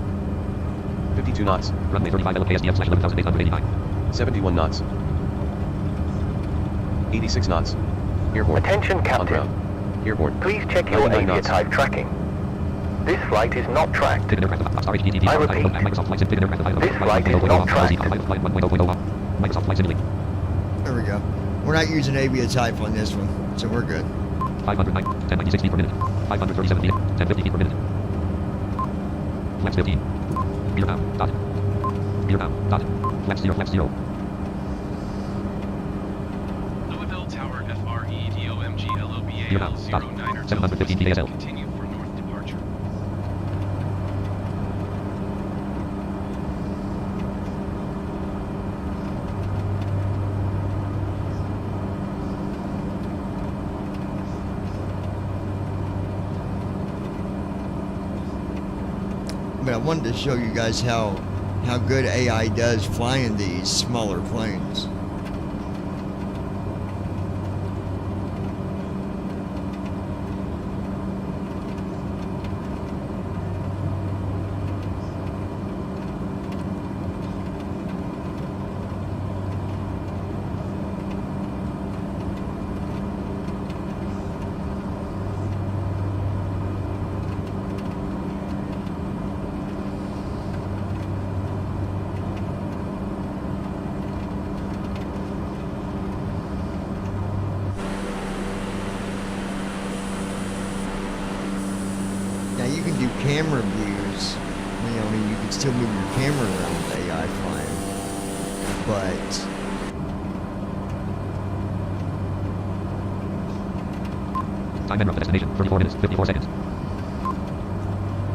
52 knots. Runway 35 LKSDF slash 11,889. 71 knots. 86 knots. Airborne. Attention, On Captain. ground. Airborne. Please check your 99 knots. Aviatype tracking. This flight is not tracked. Pick an aircraft. Star HTTP. I repeat. Microsoft Flight Sim. Pick an aircraft. This flight is not tracked. Microsoft Flight Simulator. There we go. We're not using Aviatype on this one, so we're good. 509, 1096 feet per minute. 537 feet, 1050 feet per minute. Flaps 15. Meter pound, dot. Meter pound, dot. Flaps 0, flaps 0. Louisville Tower FREDOMG Meter pound, dot. 09er 715 PSL. Continue for north departure. But I wanted to show you guys how good AI does flying these smaller planes. Now you can do camera views, you know, I mean, you can still move your camera around with AI flying, but Time and destination, 34 minutes, 54 seconds.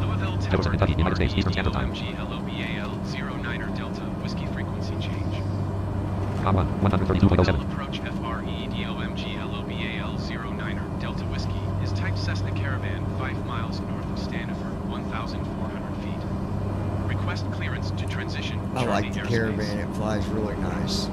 Louisville Tower Jefferson, Kentucky, United States, Eastern Standard Time. FREDOMG 09er Delta Whiskey frequency change. Com 1, 132.07. Louisville approach FREDOMG 09er Delta Whiskey is type Cessna Caravan 5 miles north of Standifer, 1,400 feet. Request clearance to transition I Charlie like the airspace. Caravan, it flies really nice.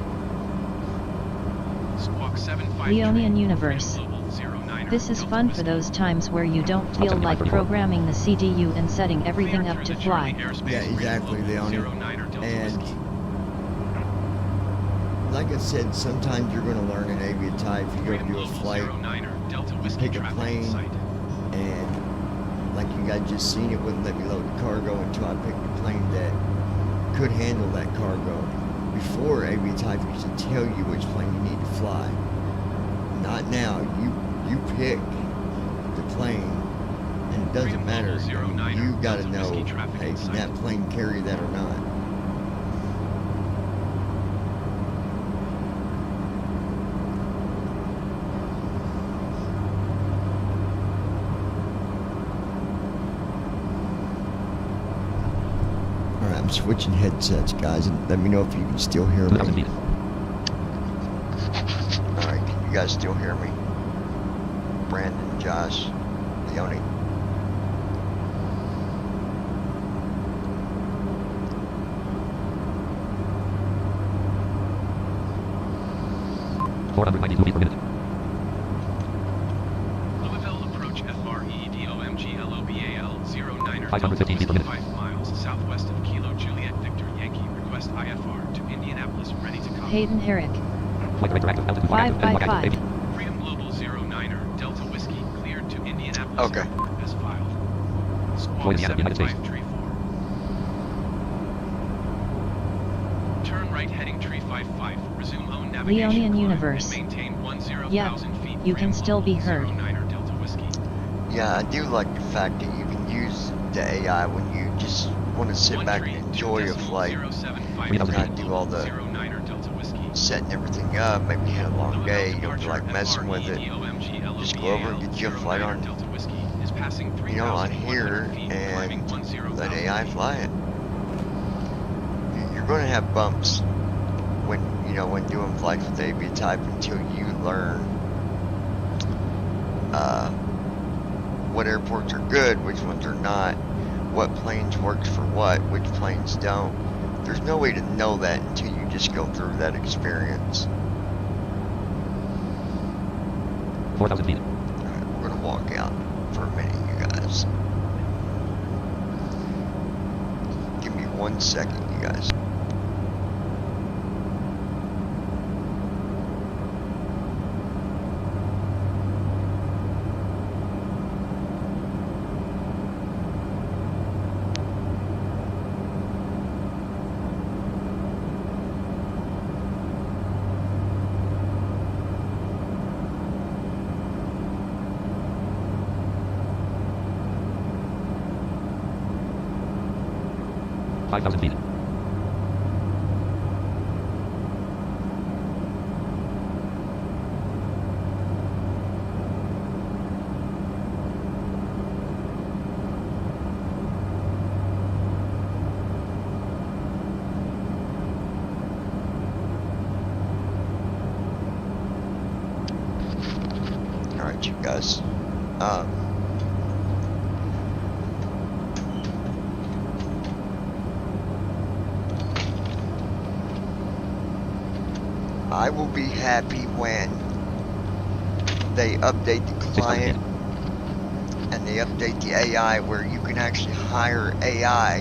Squawk 753, Leonian Universe. Global 09er This is Delta fun for Whiskey. those times where you don't feel like programming the CDU and setting everything up to fly. Yeah, exactly, Leonie. And like I said, sometimes you're going to learn in Aviatype. If you go do a flight, you pick a plane, and like you guys just seen, it wouldn't let me load the cargo until I picked a plane that could handle that cargo. Before, Aviatype used to tell you which plane you need to fly. Not now. You pick the plane, and it doesn't matter. You got to know, hey, can that plane carry that or not? Alright, I'm switching headsets, guys, and let me know if you can still hear 2,000 me. feet. Alright, can you guys still hear me? Brandon, Josh, Leonie. $492 feet per minute. Louisville approach FREDOMG LOBAL 09er 515 feet per minute. 5 miles southwest of Kilo Juliet Victor Yankee. Request IFR to Indianapolis, ready to copy. Hayden Herrick. Flight director active, altitude flight active, and walk active, 555. baby. Freedom Global 09er Delta Whiskey cleared to Indianapolis Okay. Airport as filed. Squawk Louisiana, United States. 7534. Turn right heading 355. Resume own navigation. Leonian climb, Universe. and maintain 10,000 Yep, feet. you can Freedom still be Global heard. 09er Delta Whiskey. Yeah, I do like the fact that you can use the AI when you just want to sit back and enjoy a flight. Not do all the setting everything up, maybe you had a long day, you don't feel like messing with it. Just go over and get you a flight on, you know, on here and let AI fly it. You're going to have bumps when, you know, when doing flights with Aviatype until you learn what airports are good, which ones are not, what planes works for what, which planes don't. There's no way to know that until you just go through that experience. 4,000 feet. Alright, we're gonna walk out for a minute, you guys. Give me 1 second, you guys. 5,000 feet. Alright, you guys. I will be happy when they update the client and they update the AI where you can actually hire AI,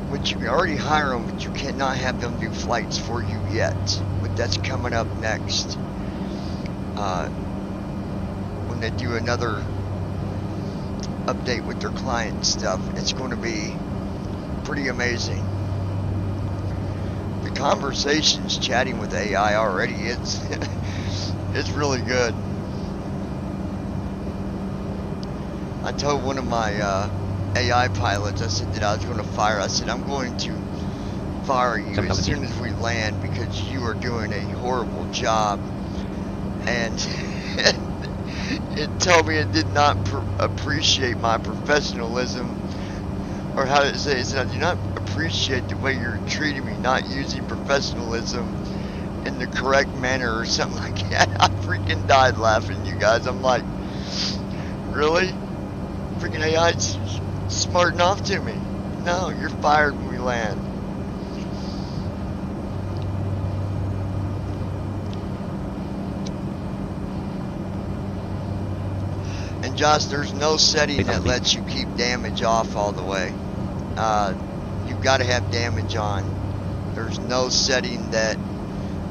which you can already hire them, but you cannot have them do flights for you yet. But that's coming up next. When they do another update with their client stuff, it's going to be pretty amazing. The conversations chatting with AI already, it's really good. I told one of my AI pilots, I said that I was going to fire. I said, I'm going to fire you as soon as we land because you are doing a horrible job. And it told me it did not appreciate my professionalism, or how to say it. It said, I do not appreciate the way you're treating me, not using professionalism in the correct manner or something like that. I freaking died laughing, you guys. I'm like, really? Freaking AI's smarting off to me. No, you're fired when we land. And Josh, there's no setting that lets you keep damage off all the way. You've got to have damage on. There's no setting that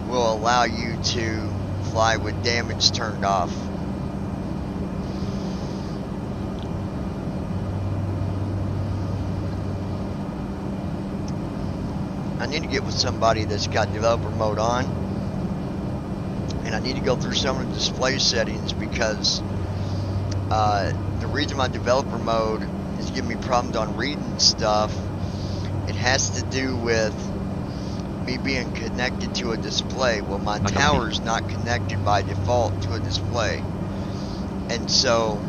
will allow you to fly with damage turned off. I need to get with somebody that's got developer mode on, and I need to go through some of the display settings because the reason my developer mode is giving me problems on reading stuff, it has to do with me being connected to a display. Well, my tower's not connected by default to a display, and so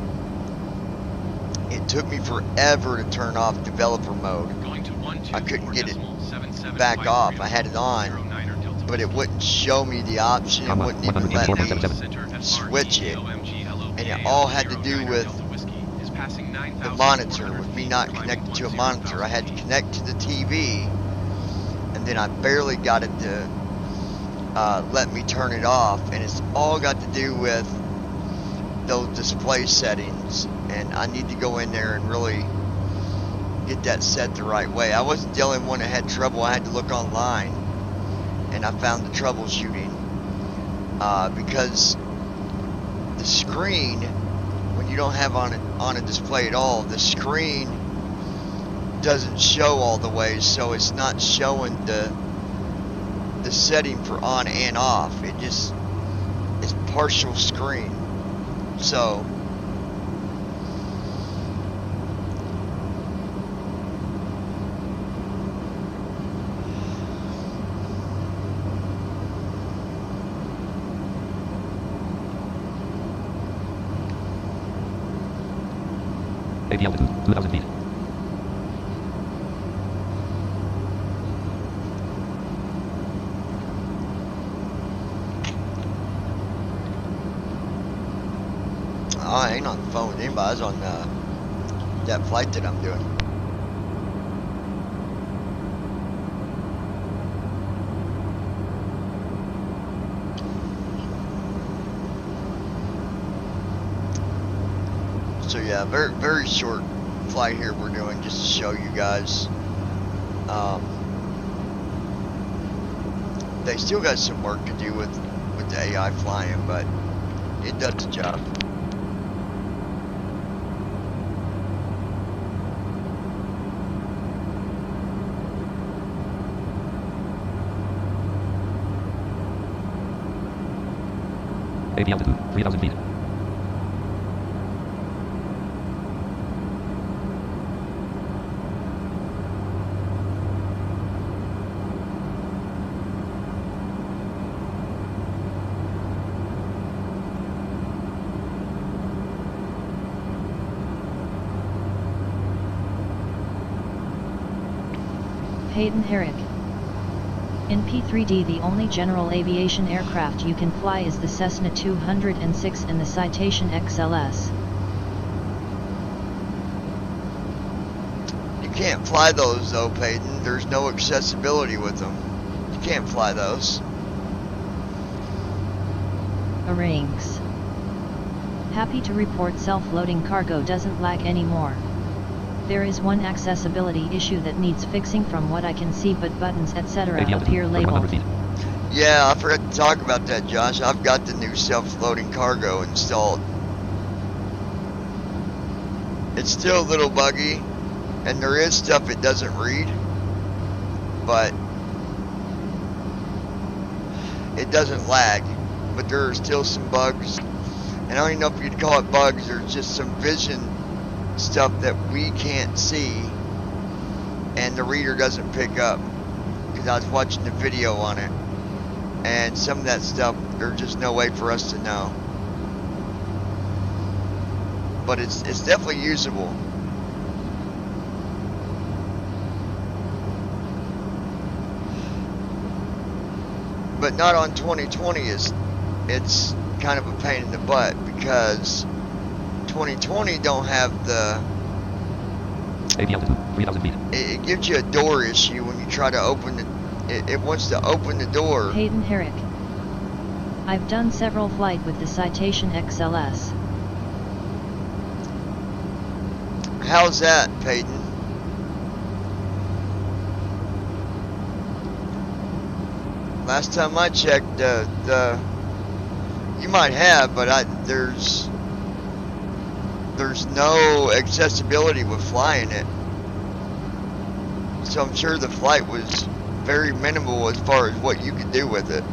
it took me forever to turn off developer mode. I couldn't get it back off. I had it on, but it wouldn't show me the option. It wouldn't even let me switch it, and it all had to do with the monitor, with me not connected to a monitor. I had to connect to the TV, and then I barely got it to let me turn it off, and it's all got to do with those display settings, and I need to go in there and really get that set the right way. I wasn't the only one that had trouble. I had to look online, and I found the troubleshooting because the screen, when you don't have on a display at all, the screen doesn't show all the way, so it's not showing the setting for on and off. It just is partial screen. So AV altitude, 2,000 feet. I ain't on the phone with anybody. I was on that flight that I'm doing. So yeah, very short flight here we're doing just to show you guys. They still got some work to do with the AI flying, but it does the job. AV altitude, 3,000 feet. Hayden Herrick. In P3D, the only general aviation aircraft you can fly is the Cessna 206 and the Citation XLS. You can't fly those though, Peyton. There's no accessibility with them. You can't fly those. Arranks. Happy to report self-loading cargo doesn't lag anymore. There is one accessibility issue that needs fixing from what I can see, but buttons etc. appear labeled. Yeah, I forgot to talk about that, Josh. I've got the new self-loading cargo installed. It's still a little buggy, and there is stuff it doesn't read, but it doesn't lag. But there are still some bugs, and I don't even know if you'd call it bugs, or just some vision stuff that we can't see and the reader doesn't pick up, because I was watching the video on it, and some of that stuff there's just no way for us to know, but it's definitely usable. But not on 2020. It's kind of a pain in the butt, because 2020 don't have the... It gives you a door issue when you try to open it. It wants to open the door. Hayden Herrick. I've done several flights with the Citation XLS. How's that, Peyton? Last time I checked, you might have, but there's no accessibility with flying it. So I'm sure the flight was very minimal as far as what you could do with it.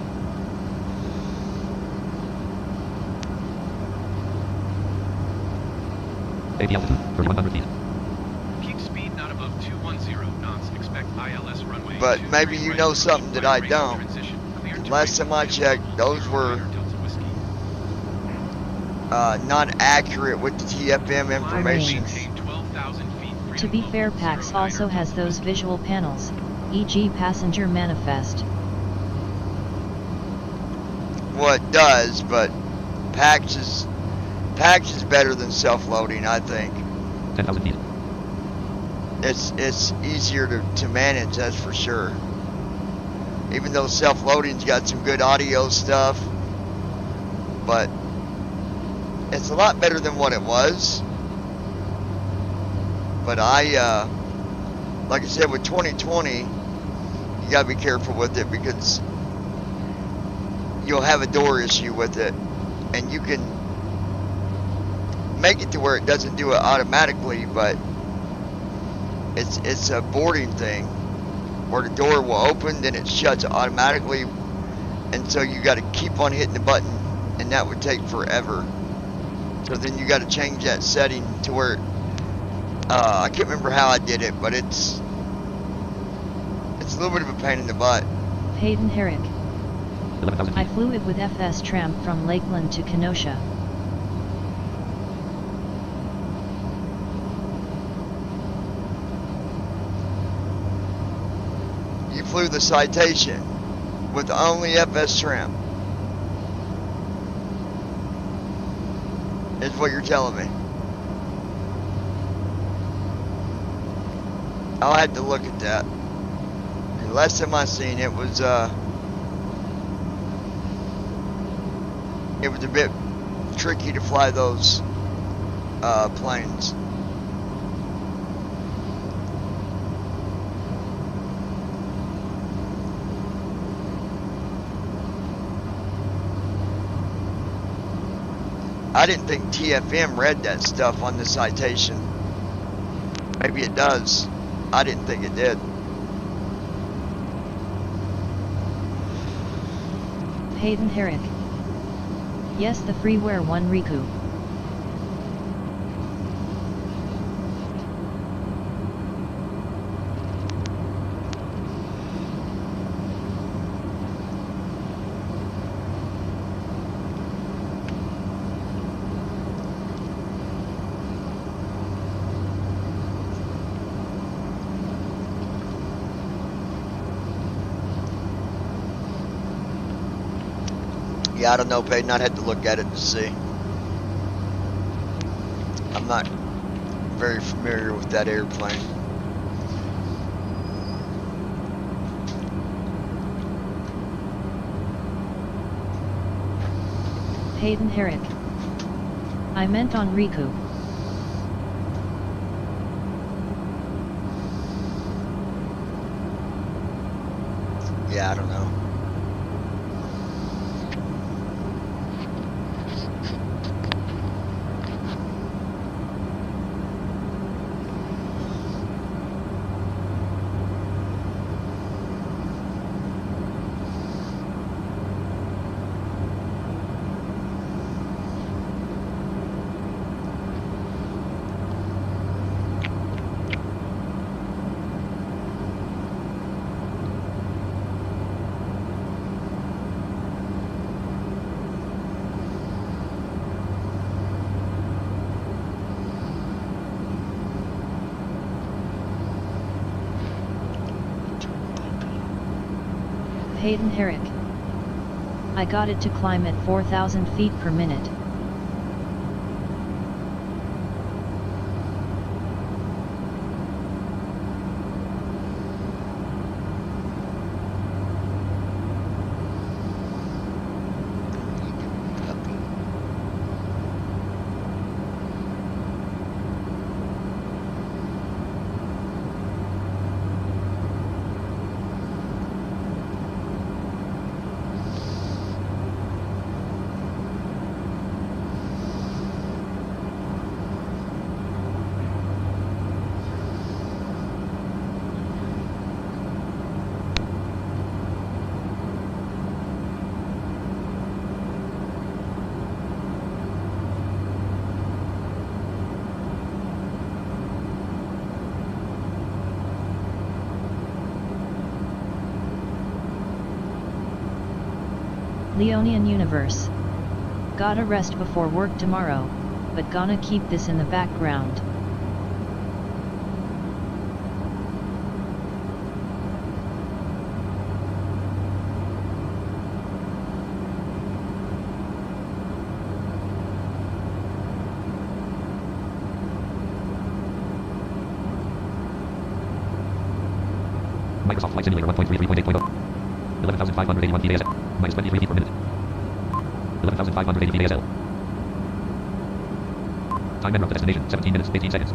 Keep speed not above 210 knots. Expect ILS runway. But maybe you know something that I don't. Last time I checked, those were not accurate with the TFM information. To be fair, PAX also has those visual panels, e.g. passenger manifest. Well, it does, but PAX is better than self-loading, I think. 10,000 feet. It's easier to manage, that's for sure. Even though self-loading's got some good audio stuff, but it's a lot better than what it was. But like I said, with 2020, you gotta be careful with it, because you'll have a door issue with it, and you can make it to where it doesn't do it automatically, but it's a boarding thing where the door will open, then it shuts automatically, and so you got to keep on hitting the button, and that would take forever. So then you got to change that setting to where I can't remember how I did it, but it's a little bit of a pain in the butt. Hayden Herrick. I flew it with FS Tramp from Lakeland to Kenosha. You flew the Citation with only FS Tramp, is what you're telling me. I'll have to look at that. The last time I seen it was a bit tricky to fly those planes. I didn't think TFM read that stuff on the Citation. Maybe it does. I didn't think it did. Hayden Herrick. Yes, the freeware one, Riku. Yeah, I don't know, Peyton. I'd have to look at it to see. I'm not very familiar with that airplane. Hayden Herrick. I meant on Riku. Yeah, I don't know. Hayden Herrick. I got it to climb at 4,000 feet per minute. Leonian Universe. Gotta rest before work tomorrow, but gonna keep this in the background. Microsoft Flight Simulator 1.33.8.0. 11,581 PASL. Minus 23 feet per minute. 11,580 PASL. Time and route to destination, 17 minutes, 18 seconds.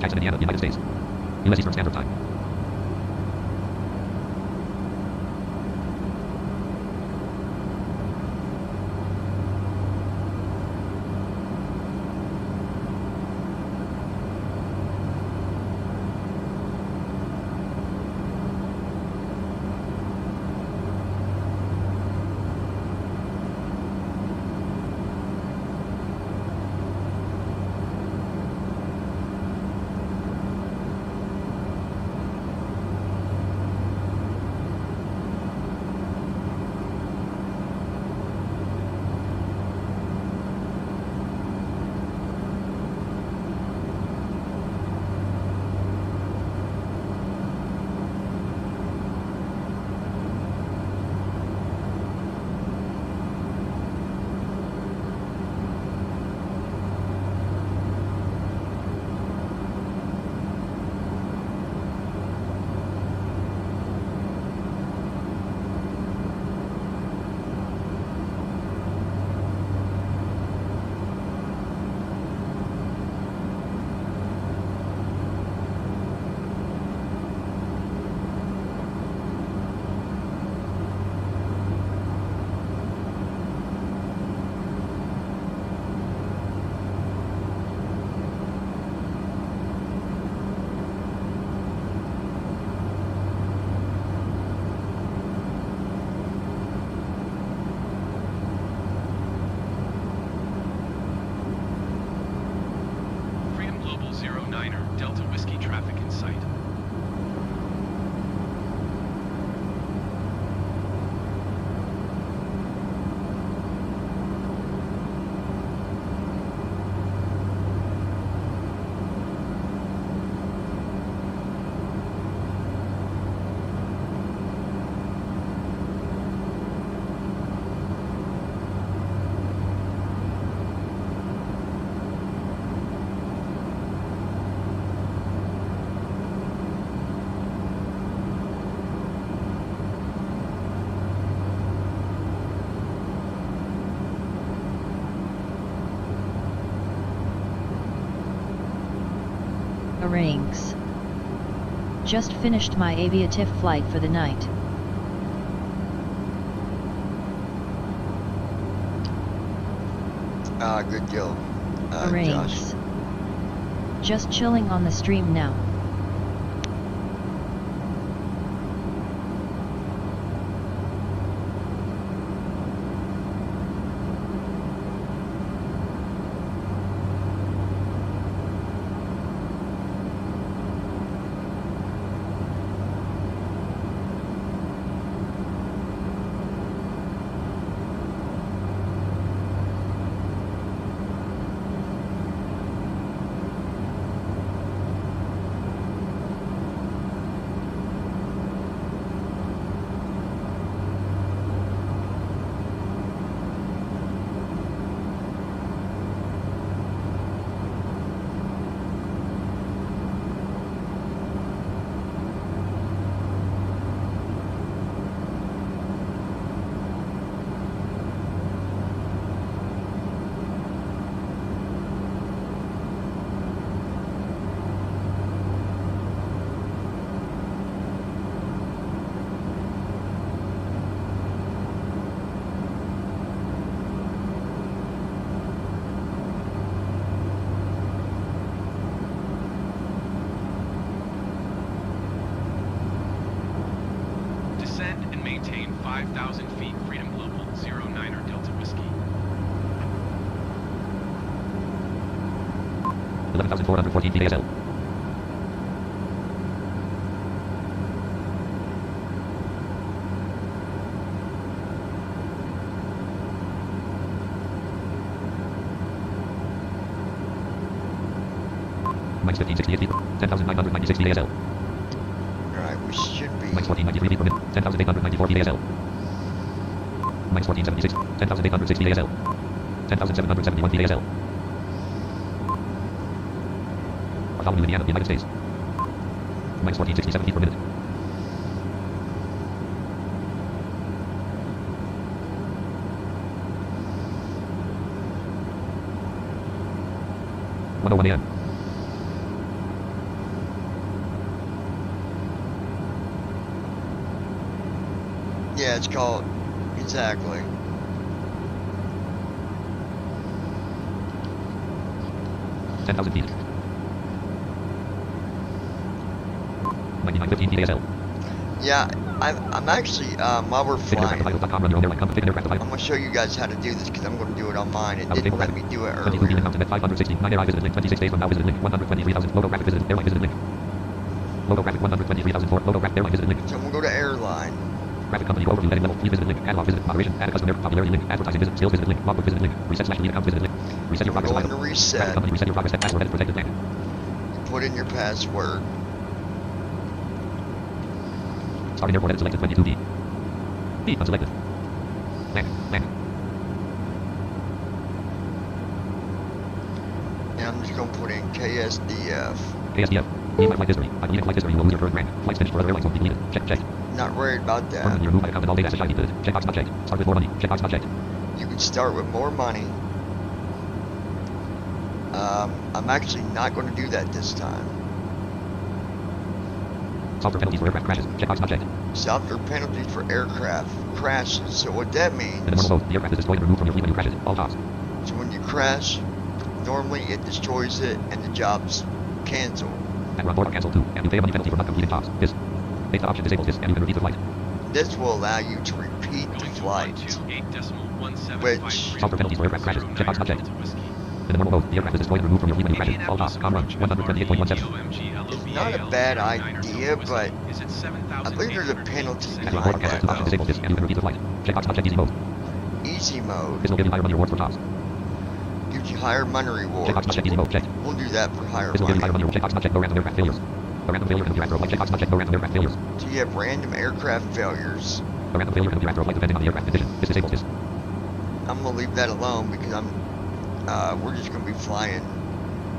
Jackson, Indiana, United States. U.S. Eastern Standard Time. Delta Whiskey traffic in sight. Arranks. Just finished my aviatif flight for the night. Good deal, Josh. Arranks. Just chilling on the stream now. Descend and maintain 5,000 feet, Freedom Global, 09er Delta Whiskey. 11,414 feet ASL. Minus 1568 feet. 10,996 feet ASL. Alright, we should be. Minus 1493 feet per minute. 10,894 feet ASL. Minus 1476. 10,806 feet ASL. 10,771 feet ASL. Bartholomew, Indiana, United States. Minus 1467 feet per minute. (1:01 a.m.) Yeah, it's called. Exactly. (10,000 feet). 9915 feet ASL. Yeah, I'm actually, while we're flying, I'm going to show you guys how to do this because I'm going to do it on mine. It didn't let me do it earlier. 569 air visited link. 26 days from now visited link. 123,000 photographic visited airline visited link. Photographic 123,004 photographic airline visited link. So we'll go to airline. Graphic company overview heading level 3 visited link. Catalog visit moderation. Add a customer popularity link. Advertising visit. Sales visited link. Logbook visited link. Reset / delete account visited link. Reset your progress. Go into reset. Graphic company reset your progress. Password edit protected link. Put in your password. Starting airport edit selected 22D. B unselected. Land. And I'm just going to put in KSDF. KSDF. Leave my flight history. I deleted flight history. You will lose your current rank. Flights finished for other airlines won't be deleted. Check. Not worried about that. Permanently remove my account and all data as deleted. Checkbox not checked. Start with more money. Checkbox not checked. You can start with more money. I'm actually not going to do that this time. Software penalties for aircraft crashes. Checkbox not checked. Software penalties for aircraft crashes. So what that means, In the normal mode, the aircraft is destroyed and removed from your fleet when you crash it. All tops. so when you crash, normally it destroys it and the job's canceled. And run board or cancel too. And you pay a money penalty for not completing tops. This. Beta option disables this and you can repeat the flight. This will allow you to repeat the Going to flight. 128.1753 Which- Software penalties for aircraft crashes. Checkbox not checked. Delta Whiskey. In the normal mode, the aircraft is destroyed and removed from your fleet when you crash it. All tops. Com run. 128.17. It's not a bad idea, but I believe there's a penalty And run board or behind cancel that two option disables this and you can repeat the flight. Checkbox not checked. Easy mode. Easy mode This will give you higher money rewards for tops. gives you higher money rewards. Checkbox not checked. Easy mode. Checked. We'll do that for higher This will give you higher money. money. Checkbox not checked. No random aircraft failures. A random failure can be after a flight. Checkbox not checked. No random aircraft failures. So you have random aircraft failures. A random failure can be after a flight depending on the aircraft condition. This disables this. I'm gonna leave that alone because we're just gonna be flying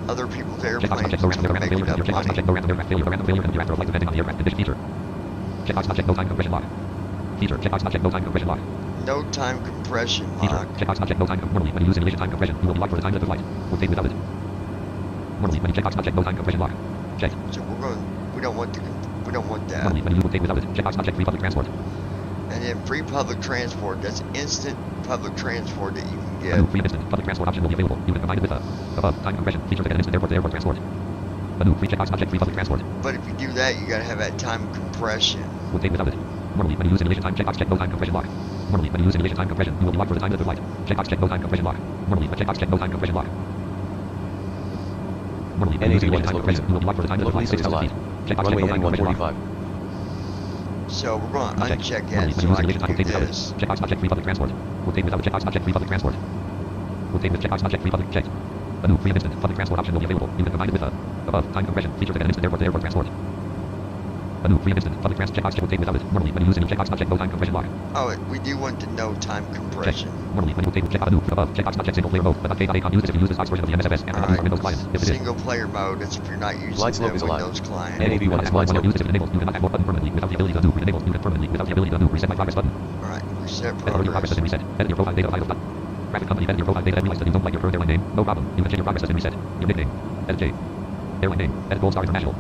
other people's Checkbox not airplanes. checked. No It's random gonna aircraft make failure can be enough checkbox not money. checked. No random aircraft failure. A random failure can be after a flight depending on the aircraft condition. Feature. Checkbox not checked. No time compression lock. Feature. Checkbox not checked. No time compression lock. No time compression Feature. lock. Checkbox not checked. No time. Normally, when you use simulation time compression, you will be locked for the time of the flight. Will fade without it. Normally, when you checkbox not checked. No time compression lock. Check. So we don't want that. Normally, menu will take without it. Checkbox not checked. Free public transport. And then free public transport, that's instant public transport that you can Menu, get. free and instant. Public transport option will be available. You can combine it with above time compression feature to get an instant airport to airport transport. Menu, free checkbox not checked. Free public transport. But if you do that, you gotta have that time compression. Will take without it. Normally, menu simulation time checkbox check no time compression lock. Normally, menu simulation time compression. You will be locked for the time of the flight. Checkbox check no time compression lock. Normally, a checkbox check no time compression lock. Normally, menu simulation time compression. You will be locked for the time of the flight. 6,000 feet. Checkbox check no time compression lock. So we're going to uncheck Normally, that so I menu simulation time will can take do without it. this. Checkbox not checked. Free public transport. Will take without it. Checkbox not checked. Free public transport. Will take with checkbox not checked. Free public checked. Menu, free and instant public transport option will be available. You can combine it with above time compression feature to get an instant airport to airport transport. Menu, free and instant public transport checkbox check will take without it. Normally, menu using checkbox not checked no time compression lock. Oh, we do want the no time compression. Normally, menu will take checkbox menu above checkbox not checked single player mode. But K.com uses if you use this box version of the MSFS and not use for Windows client. If it is Single player mode, that's if you're not using Glide slope the is allowed. Windows client. NAV1 is glide slope. Use if it enables. You cannot add more button permanently without the ability to undo. Enable unit permanently without the ability to undo. Reset my progress button. Alright, reset Edit your progress progress. has been reset. Edit your profile data of item. Graphic company edit your profile data and realize that you don't like your current airline name. No problem. You can change your progress has been reset. Your nickname. Edit J. Airline name. Edit Gold Star International.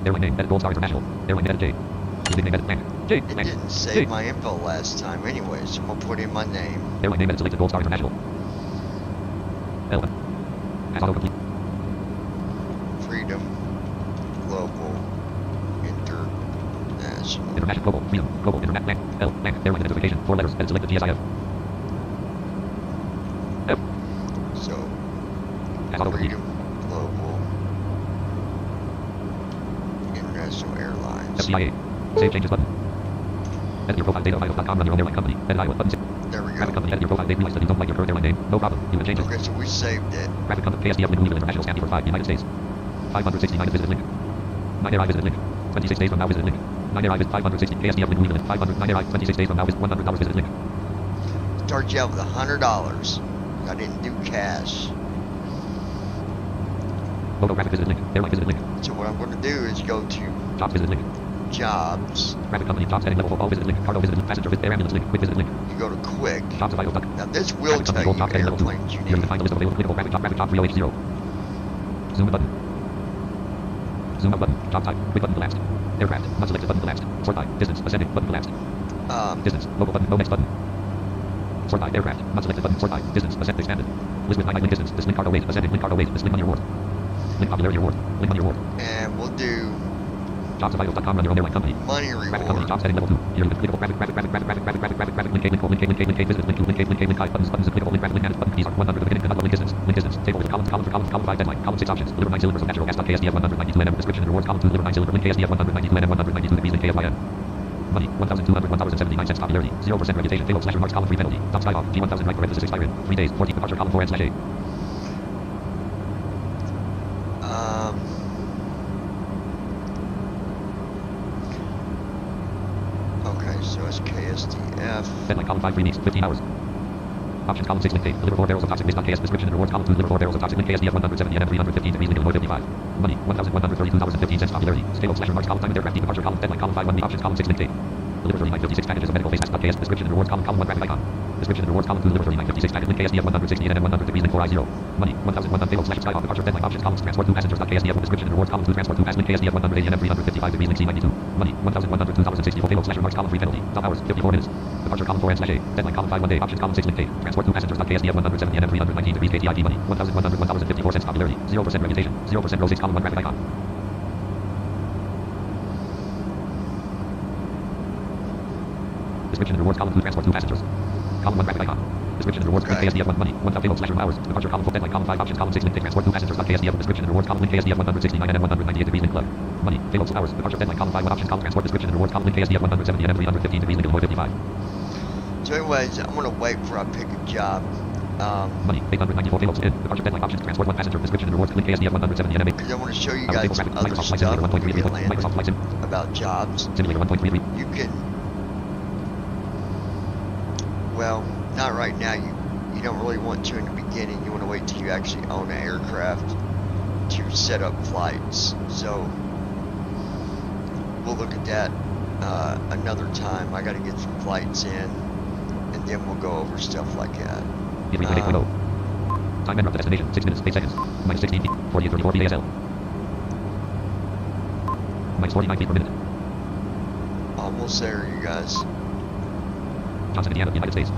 Airline name. Edit Gold Star International. Airline edit J. Your nickname edit blank. J. It Blank. didn't J. save my info last time anyway, so I'm going to put in my name. Airline name edit selected Gold Star International. L1. As autocomplete. Freedom Global International. International global. Freedom. Global. Internet blank. L blank. Airline identification. 4 letters. Edit select the GSIF. F. So, As autocomplete. Freedom Global International Airlines. FCIA. Save changes button. Edit your profile data of item.com. Run your own airline company. Edit Iowa button. There we Graphic go. company edit your profile data. Realize that you don't like your current airline name. No problem. You can change it. Okay, so we saved it. Graphic company KSDF New Legal International Scan for 5 United States. 569 visited link. 9 air visited link. 26 days from now visited link. 9 air visit 560 KSDF New Legal 500 9 air 26 days from now visit $100 visited link. Start you out with $100. I didn't do cash. Photographic visited link. Airline visited link. So what I'm going to do is go to Jobs visited link. Jobs. Graphic company jobs heading level for all visited link. Cargo visited link. Passenger visit air ambulance link. Quick visited link. You go to quick. Jobs of item. Now this will Graphic tell company you gold jobs heading level 2. airplanes you Here you need. can find the list of available clickable graphic job 3080. Zoom button. Zoom out button. Job type. Quick button collapsed. Aircraft. Not selected button collapsed. Sort by. Distance. Ascending. Button collapsed. Distance. Local button. No next button. Sort by. Aircraft. Not selected button. Sort by. Distance. Ascend. Expanded. List with link distance. This link cargo weight. Ascending. Link cargo weight. This link on your award. Link popularity award. Link on your award. And we'll do Jobsofitals.com. Run your own airline company. money Graphic company reward. jobs heading level 2. Here you can clickable graphic link A visit link 2 link I buttons clickable link graphic link manage button. These are 100 beginning cannot link distance table with column for 5 deadline column 6 options deliver 9 cylinders of natural gas KSDF 192 NM description and rewards column 2 deliver 9 cylinder link KSDF 192 NM 192 degrees link KSYM money $1,201.79 popularity 0% reputation payload / remarks column 3 penalty top sky off G1000 right parenthesis expiring 3 days 14 departure column 4 and /A Okay, so it's KSDF. deadline column 5 3 weeks 15 hours. Options column 6 link date. Deliver 4 barrels of toxic waste KS description and rewards column 2 deliver 4 barrels of toxic link KSDF 170 NM 315 degrees link Illinois 55. Money $1,132.15 popularity. Stable / remarks column time and aircraft departure column deadline column 5 1 options column 6 link date. Deliver 3956 packages of medical face mask KS description and rewards column 1 graphic icon. Description and rewards column 2 deliver 3956 package link KSDF 160 NM 100 degrees link 4 I0. Money $1,100 payload / skyhawk departure deadline options column transport 2 passengers KSDF description and rewards column 2 transport 2 pass link KSDF 180 NM 355 degrees link C92. Money $1,102.64 payload / remarks column 3 penalty. Top hours 54 minutes. Departure column 4 and /A. Deadline column 5 1 day. Options column 6 link date. Transport 2 passengers KSDF 170 NM 319 degrees KTID money. $1,101.54 popularity. 0% reputation. 0% row 6 column 1 graphic icon. Description and rewards column 2 transport 2 passengers. Column 1 graphic icon. Description and rewards Okay. KSDF 1 money. 1,000 payload / hours. Departure column 4 deadline column 5 options column 6 link date. Transport 2 passengers KSDF description and rewards column link KSDF 169 NM 198 degrees link club. Money payload hours. Departure deadline column 5 1 options column transport description and rewards column link KSDF 170 NM 315 degrees link Illinois 55. So anyways, I'm going to wait for I pick a job. Money 894 payloads in. Departure deadline options transport 1 passenger description and rewards link KSDF 170 NM. Because I want to show you Hours, guys table some graphic, other Microsoft Flight stuff Simulator 1.33 we land Microsoft Flight Sim. about jobs. Simulator 1.33. You can, well, not right now. You don't really want to in the beginning. You want to wait till you actually own an aircraft to set up flights. So we'll look at that another time. I got to get some flights in, and then we'll go over stuff like that. Time and route to destination 6 minutes 8 seconds. Minus 16 feet 40 34 VASL. minus 49 feet per minute. Almost there, you guys. Johnson, Indiana, United States.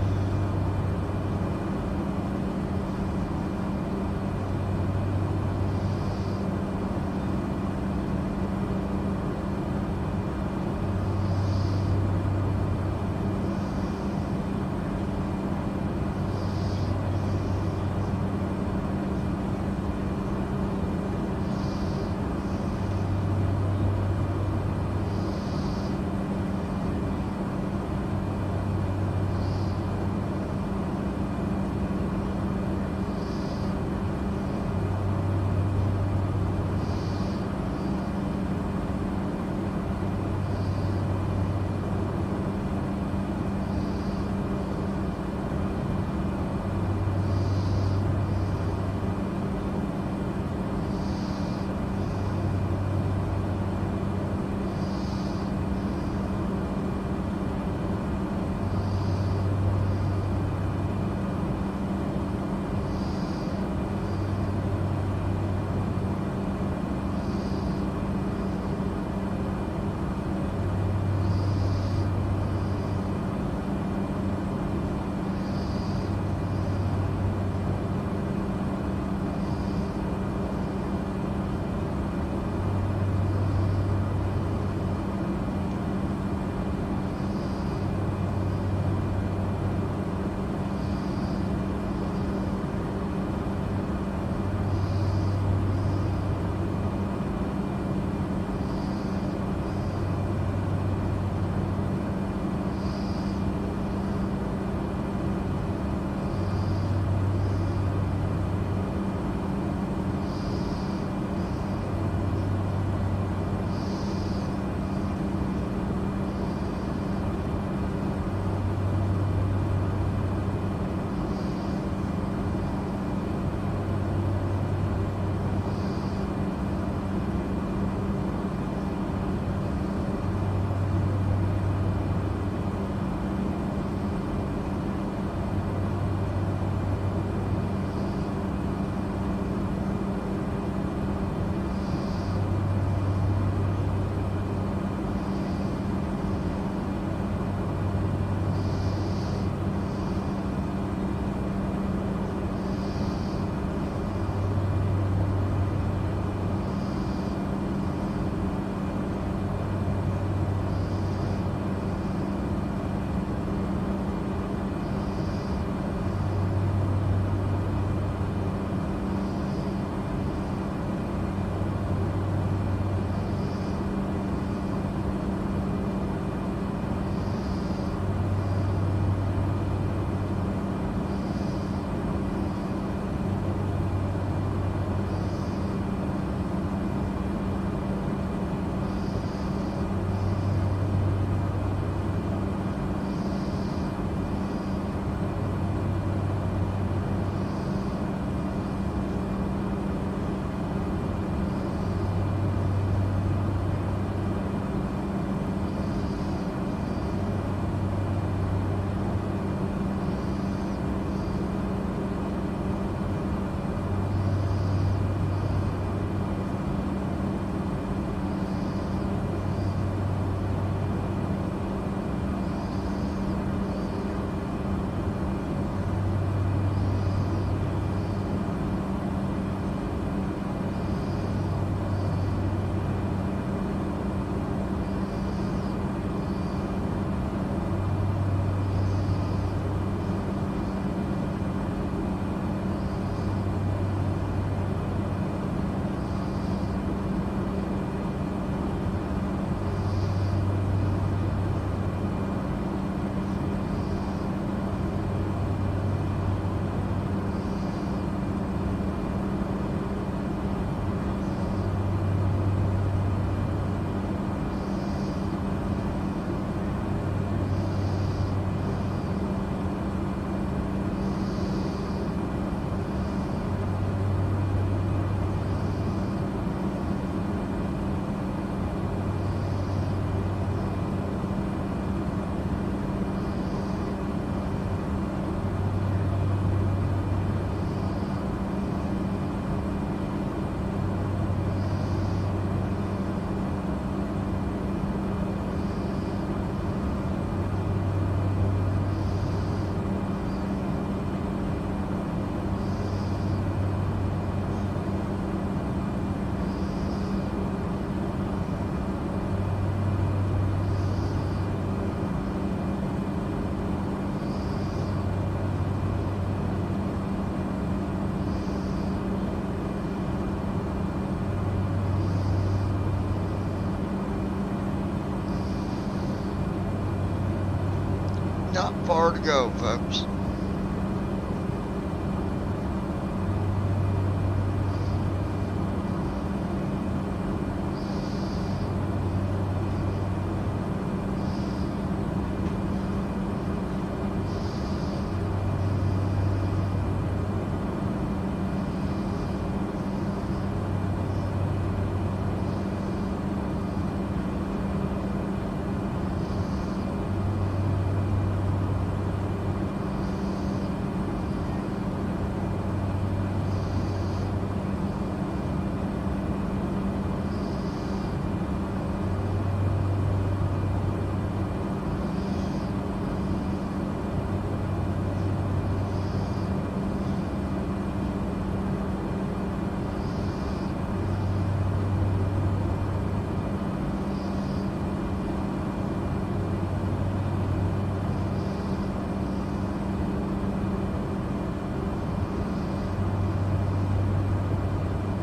not far to go, folks.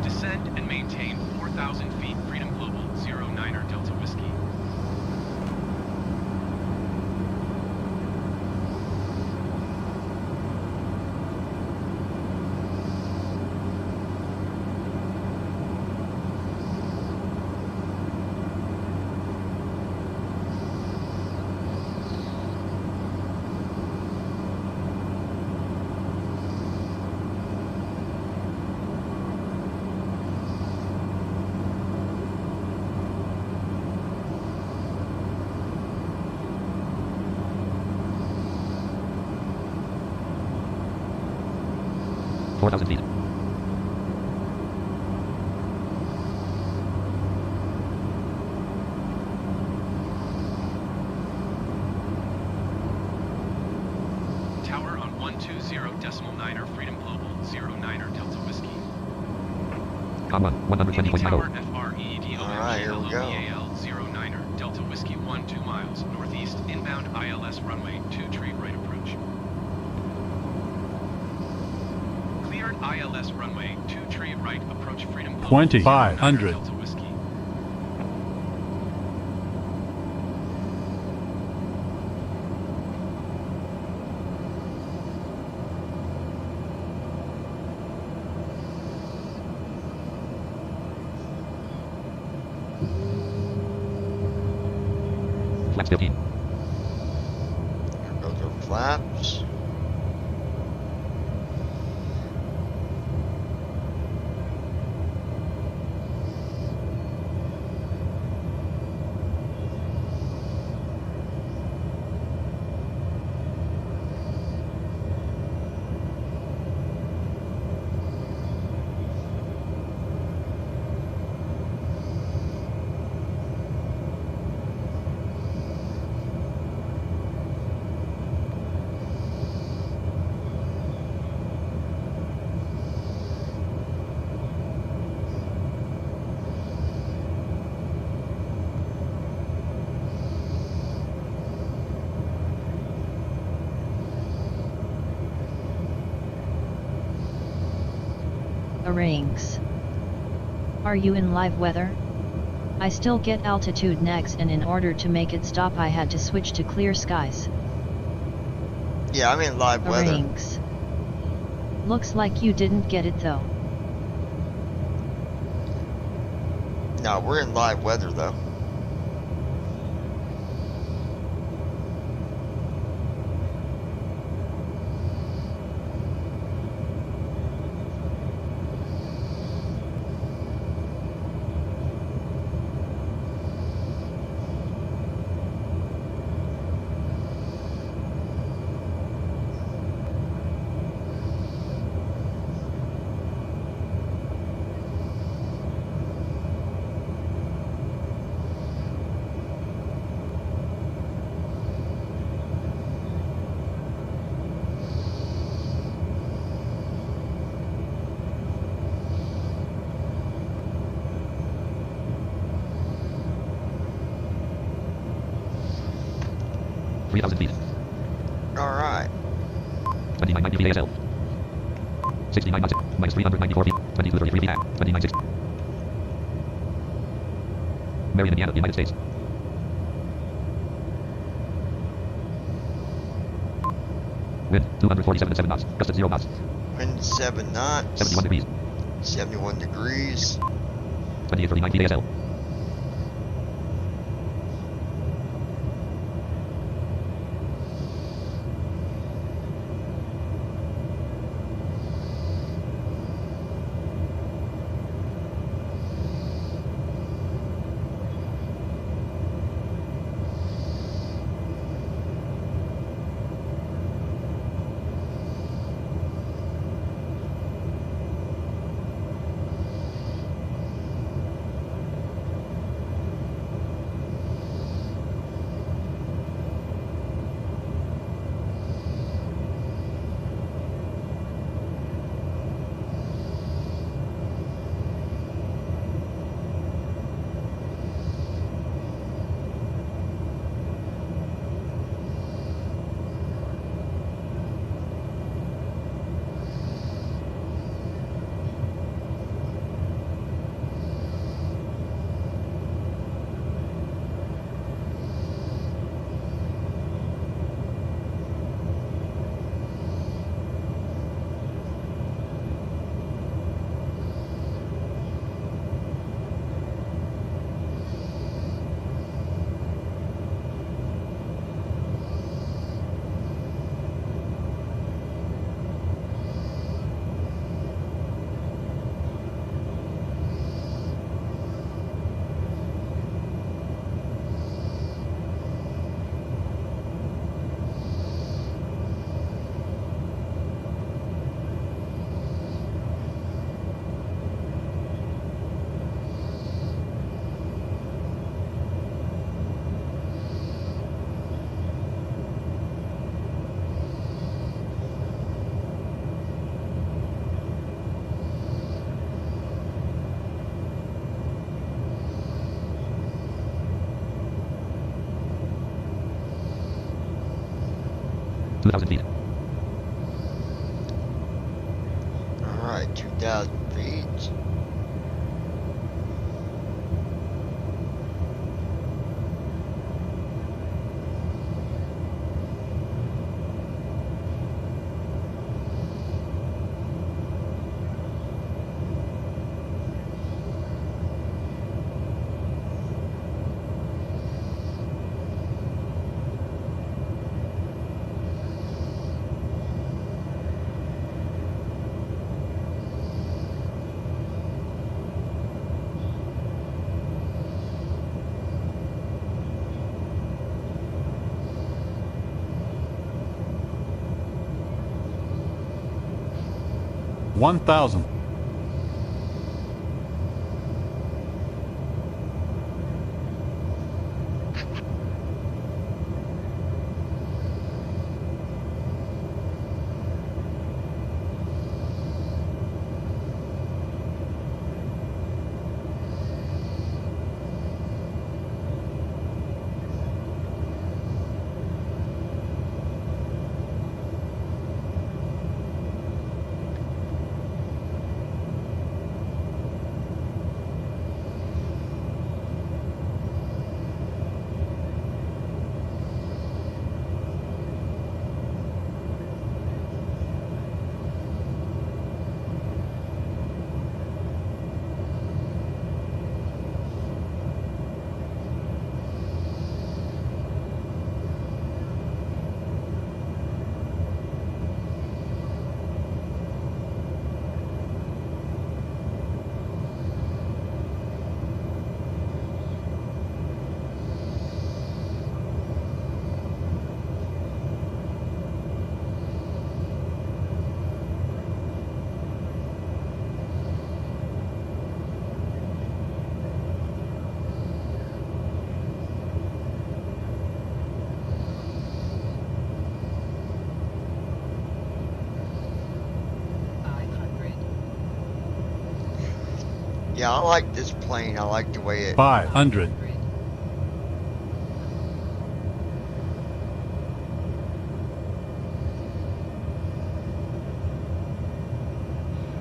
Descend and maintain 4,000 feet, Freedom Global, 09er Delta Whiskey. Four thousand feet. Tower on 120.9er Freedom Global, 09er Delta Whiskey. Comma, 120.0. Tower FREED Alright, here we go. 09er Delta Whiskey 1 2 miles northeast inbound ILS runway 2 tree right approach. Cleared ILS runway 2 tree right approach Freedom Global 2,500. 09er Delta Whiskey. Flaps 15. There goes our flaps. Rings. Are you in live weather? I still get altitude negs, and in order to make it stop I had to switch to clear skies. Yeah, I'm in live weather. Rings. Looks like you didn't get it though. No, we're in live weather though. Three thousand feet. Alright. 2990 feet ASL. 69 knots. Minus 394 feet. 2233 feet at. 2960. Marion, Indiana, United States. Wind 247.7 knots. Gust at 0 knots. Wind 7 knots. 71 degrees. 71 degrees. 2839 feet ASL. feet. Alright, 2,000 feet. One thousand. 500. Yeah, I like this plane. I like the way it... 500.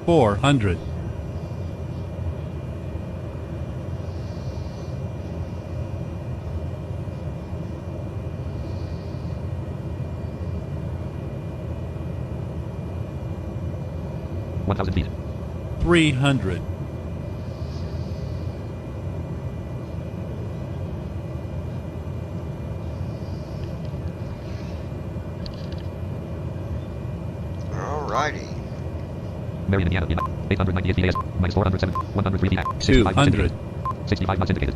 400. 500. 1,000 feet. 300. Alrighty. Marion, Indiana, 898 VAS, minus 407, 103 feet. 200. 65 knots indicated.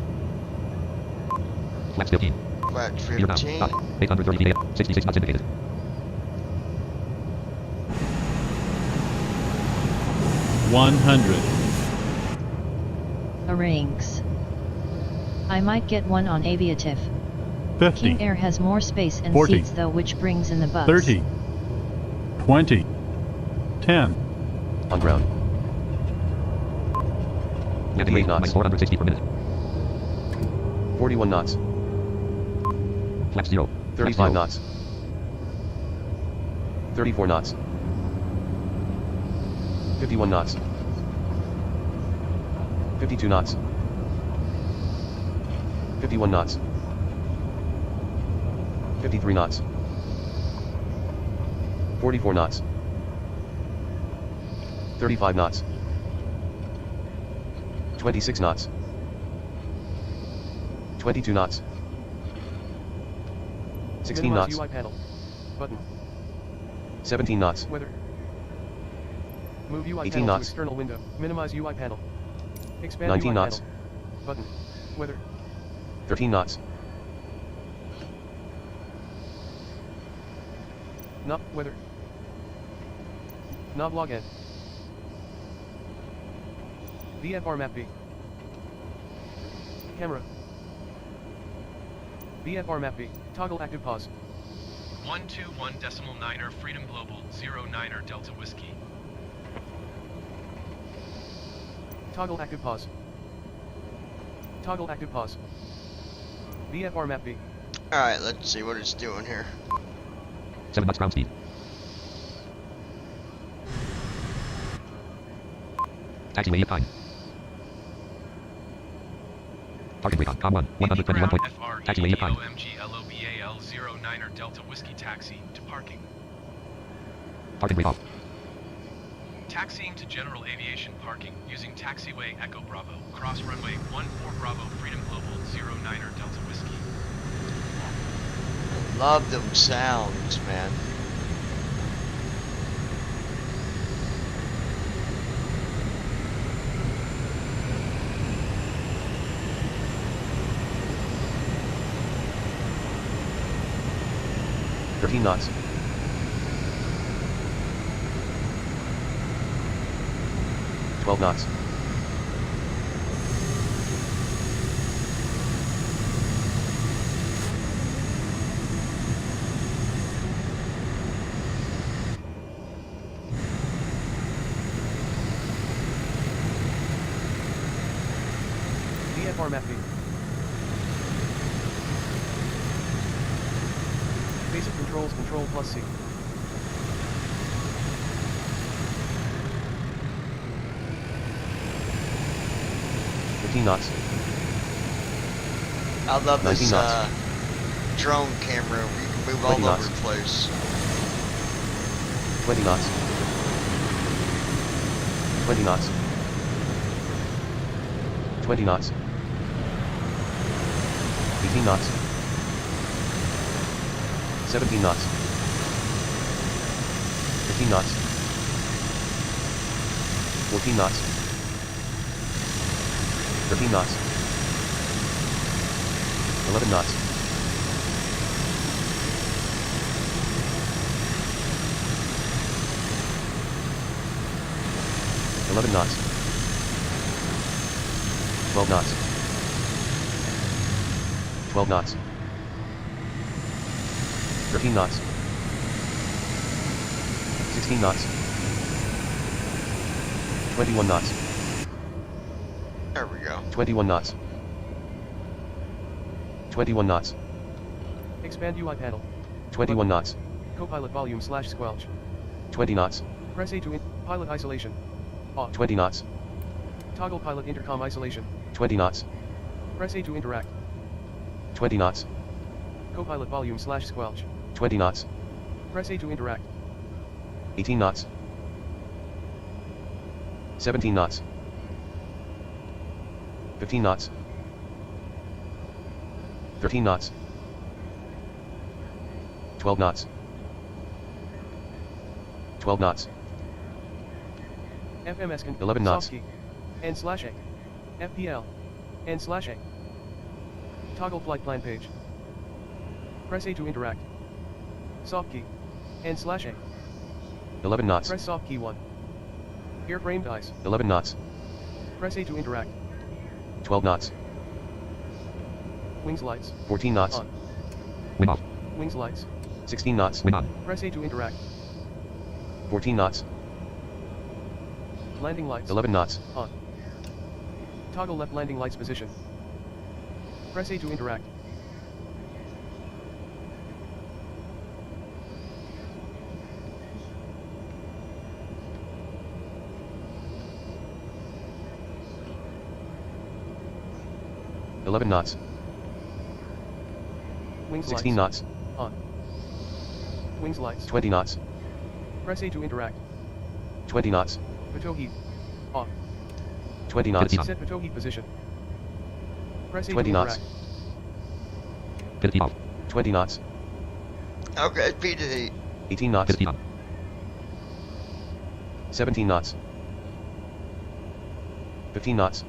Flaps 15. Flat You're now, 15. 830 VAS, 66 knots indicated. 100. A Rinks. I might get one on Aviative. 50. King Air has more space and 40. seats though, which brings in the bugs. 30. 20. 10. On ground. Landing rate minus 460 per minute. 41 knots. Flaps 0. 35 knots. 34 knots. 51 knots. 52 knots. 51 knots. 53 knots. 44 knots. 35 knots. 26 knots. 22 knots. 16 Minimize knots. UI panel. Button. 17 knots. Weather. Move UI 18 panel knots. to external window. Minimize UI panel. Expand 19 UI knots. panel. Button. Weather. 13 knots. Knob. Weather. Knob log end. VFR map B. Camera. VFR map B. Toggle active pause. 121.9er Freedom Global 09er Delta Whiskey. Toggle active pause. Toggle active pause. VFR map B. Alright, let's see what it's doing here. 7 knots ground speed. Taxiway at time. Target recon, COM 1, 121 point. Taxiway at time. OMGLOBAL 09er Delta Whiskey taxi to parking. Target rate off. Taxiing to general aviation parking using taxiway Echo Bravo. Cross runway 14 Bravo Freedom Global 09er Delta Whiskey. Love them sounds, man. Knots. 12 knots. 4 map B. Basic controls, control plus C. knots. I love this knots. drone camera. We can move all 20 over knots. the place. 20 knots. 20 knots. 20 knots. 18 knots. 17 knots. 15 knots. 14 knots. 13 knots. 11 knots. 11 knots. 12 knots. 12 knots. 13 knots. 16 knots. 21 knots. There we go. 21 knots. 21 knots. Expand UI panel. 21 knots. Copilot volume / squelch. 20 knots. Press A to pilot isolation. Off. 20 knots. Toggle pilot intercom isolation. 20 knots. Press A to interact. 20 knots. Copilot volume / squelch. 20 knots. Press A to interact. 18 knots. 17 knots. 15 knots. 13 knots. 12 knots. 12 knots. FMS can 11 knots. soft key. N/A. FPL. N/A. Toggle flight plan page. Press A to interact. Soft key. N/A. 11 knots. Press soft key 1. Airframe dies. 11 knots. Press A to interact. 12 knots. Wings lights. 14 knots. On. Wind off. Wings lights. 16 knots. Wind on. Press A to interact. 14 knots. Landing lights. 11 knots. On. Toggle left landing lights position. Press A to interact. Eleven knots. Wings 16 lights. knots. On. Wings lights. 20 knots. Press A to interact. 20 knots. Pitot heat. Off. 20 knots. 15 Set pitot heat position. Press A 20 to knots. interact. 15 off. 20 knots. Okay, speed to heat. 18 knots. 15 on. 17 knots. 15 knots.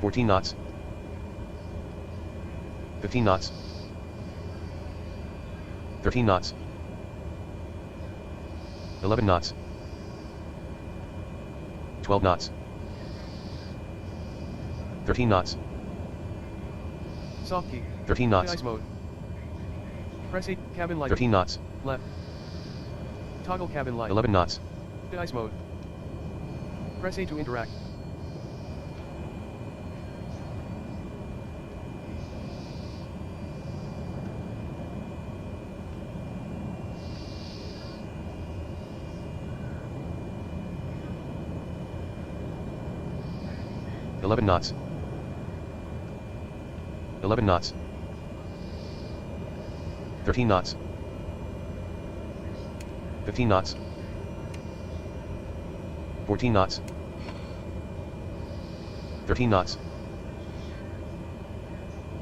14 knots. 15 knots. 13 knots. 11 knots. 12 knots. 13 knots. Soft key. 13 knots. De-ice mode. Press A. Cabin light. 13 knots. Left. Toggle cabin light. 11 knots. De-ice mode. Press A to interact. Eleven knots. 11 knots. 13 knots. 15 knots. 14 knots. 13 knots.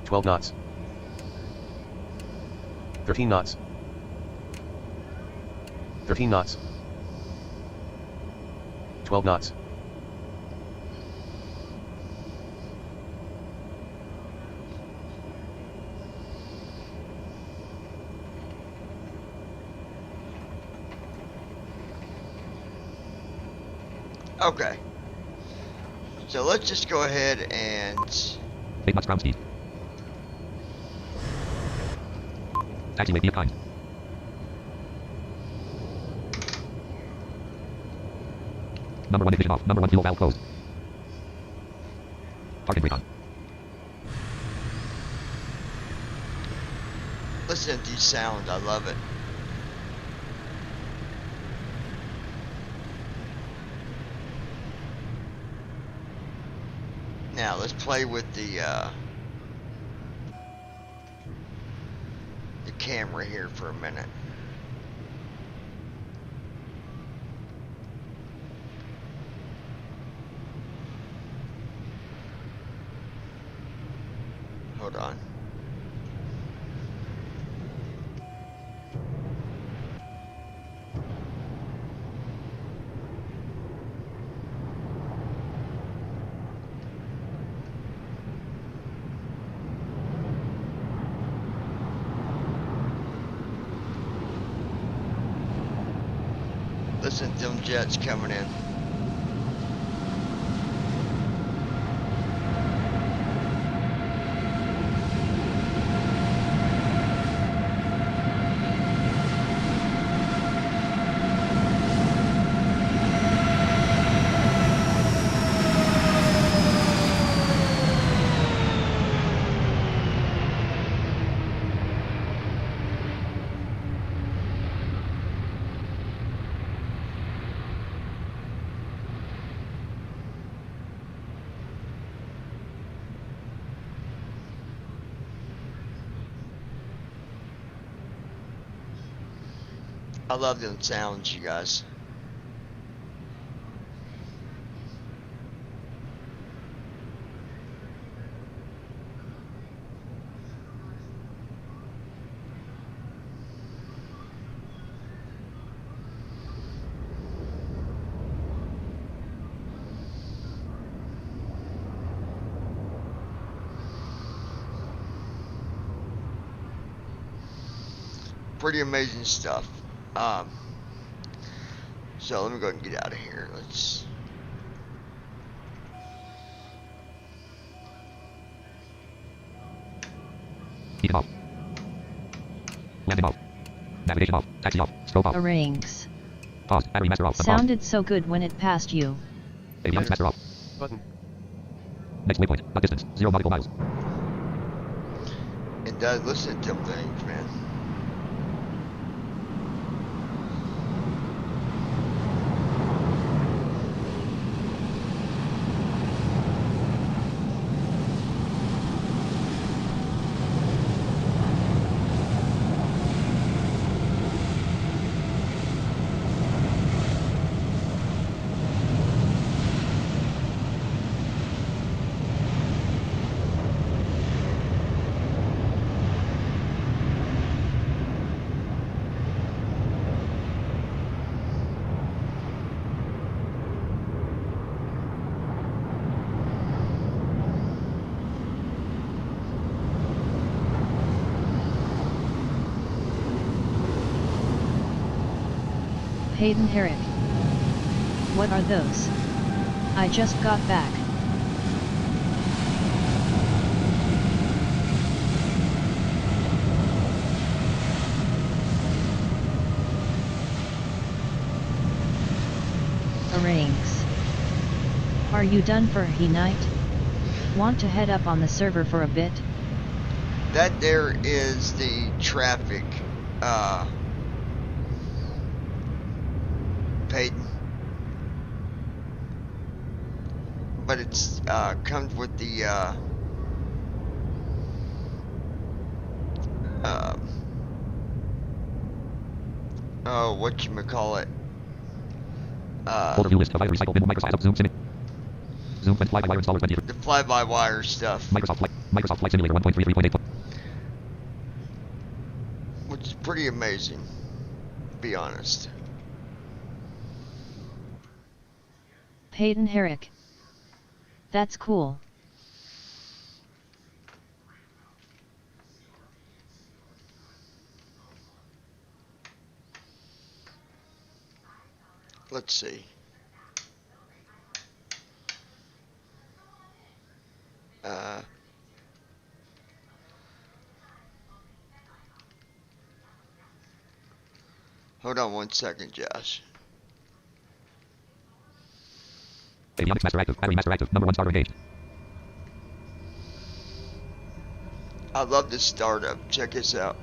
12 knots. 13 knots. 13 knots. 12 knots. Okay. So let's just go ahead and 8 knots ground speed. Taxiway be kind. Number 1 ignition off. Number 1 fuel valve closed. Parking brake on. listen to these sounds. I love it. Now let's play with the camera here for a minute. Hold on. Listen to them jets coming in. I love them sounds, you guys. pretty amazing stuff. So let me go ahead and get out of here. Let's. Heating off. Landing off. Navigation off. Taxi off. Scope off. Rings. Pause. Battery master off. Sounded so good when it passed you. Avionics master off. Button. Next waypoint. Not distance. 0 nautical miles. It does listen to them things, man. Hayden Herrick. What are those? I just got back. Rings. Are you done for he night? Want to head up on the server for a bit? That there is the traffic, Peyton. But it's, comes with the, oh, whatchamacallit, Folder view list of item recycle bin Microsoft Zoom Simulator. Zoom when fly-by-wire installers when needed. the fly-by-wire stuff, Microsoft Flight Simulator 1.33.8. which is pretty amazing, to be honest. Hayden Herrick. That's cool. Let's see. Hold on 1 second, Josh. Avionics master active. Battery master active. Number 1 starter engaged. I love this startup. Check this out.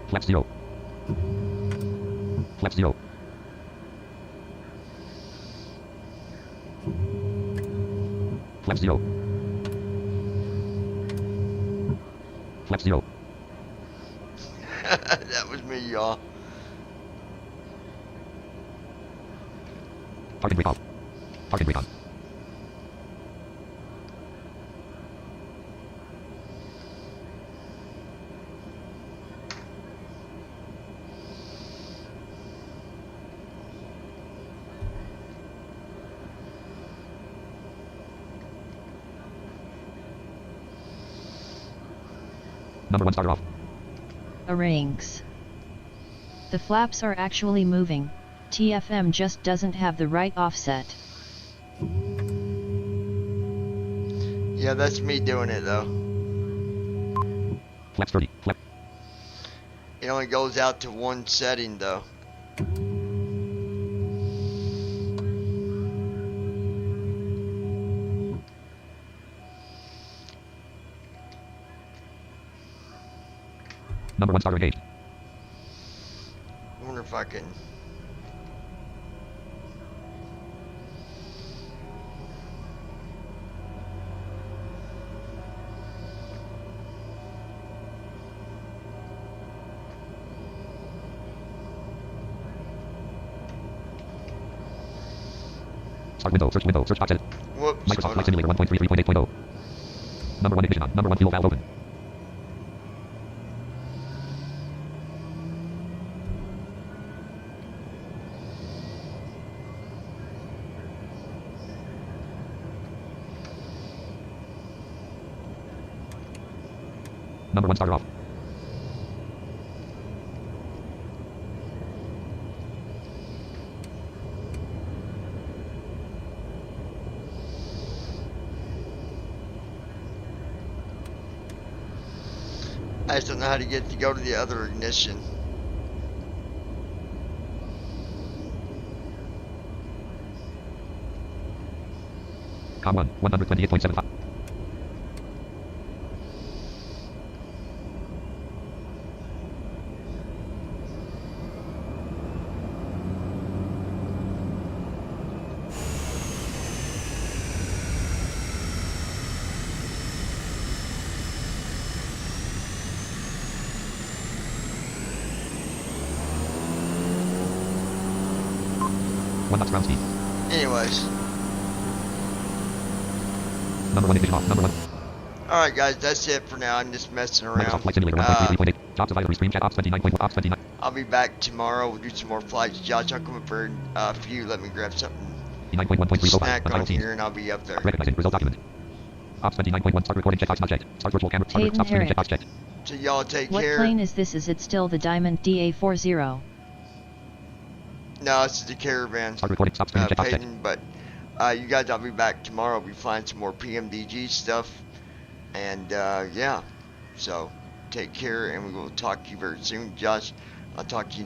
Flaps 0. Flaps 0. Flaps 0. Flaps 0. That was me, y'all. Target brake off. Target brake on. Number 1 starter off. Rings. The flaps are actually moving. TFM just doesn't have the right offset. Yeah, that's me doing it though. Flaps 30. Flap. It only goes out to one setting though. Number 1 starter engaged. I wonder if I can. Start window. Search window. Search box edit. Whoops. Microsoft Hold Flight on. Simulator 1.33.8.0. Number 1 ignition on. Number 1 fuel valve open. Number 1 starter off. I just don't know how to get to go to the other ignition. Com 1, 128.75. One knots ground speed. Anyways. Number 1 ignition off. Number 1. Alright guys, that's it for now. I'm just messing Microsoft around. Flight Simulator 1.3.8. Jobs of stream chat ops 29.4 ops 29. I'll be back tomorrow. We'll do some more flights. Josh, I'll come up for a few. Let me grab something. 9.1.3 Snack on here and I'll be up there. Recognizing result document. Ops 29.1 start recording checkbox not checked. Start virtual camera. Start Hayden stop streaming Herrick. checkbox checked. So y'all take What care. plane is this? Is it still the Diamond DA40? No, this is the Caravan. Start recording. Stop streaming checkbox checked. Peyton, but you guys, I'll be back tomorrow. I'll be flying some more PMDG stuff. And yeah, so take care and we will talk to you very soon. Josh, I'll talk to you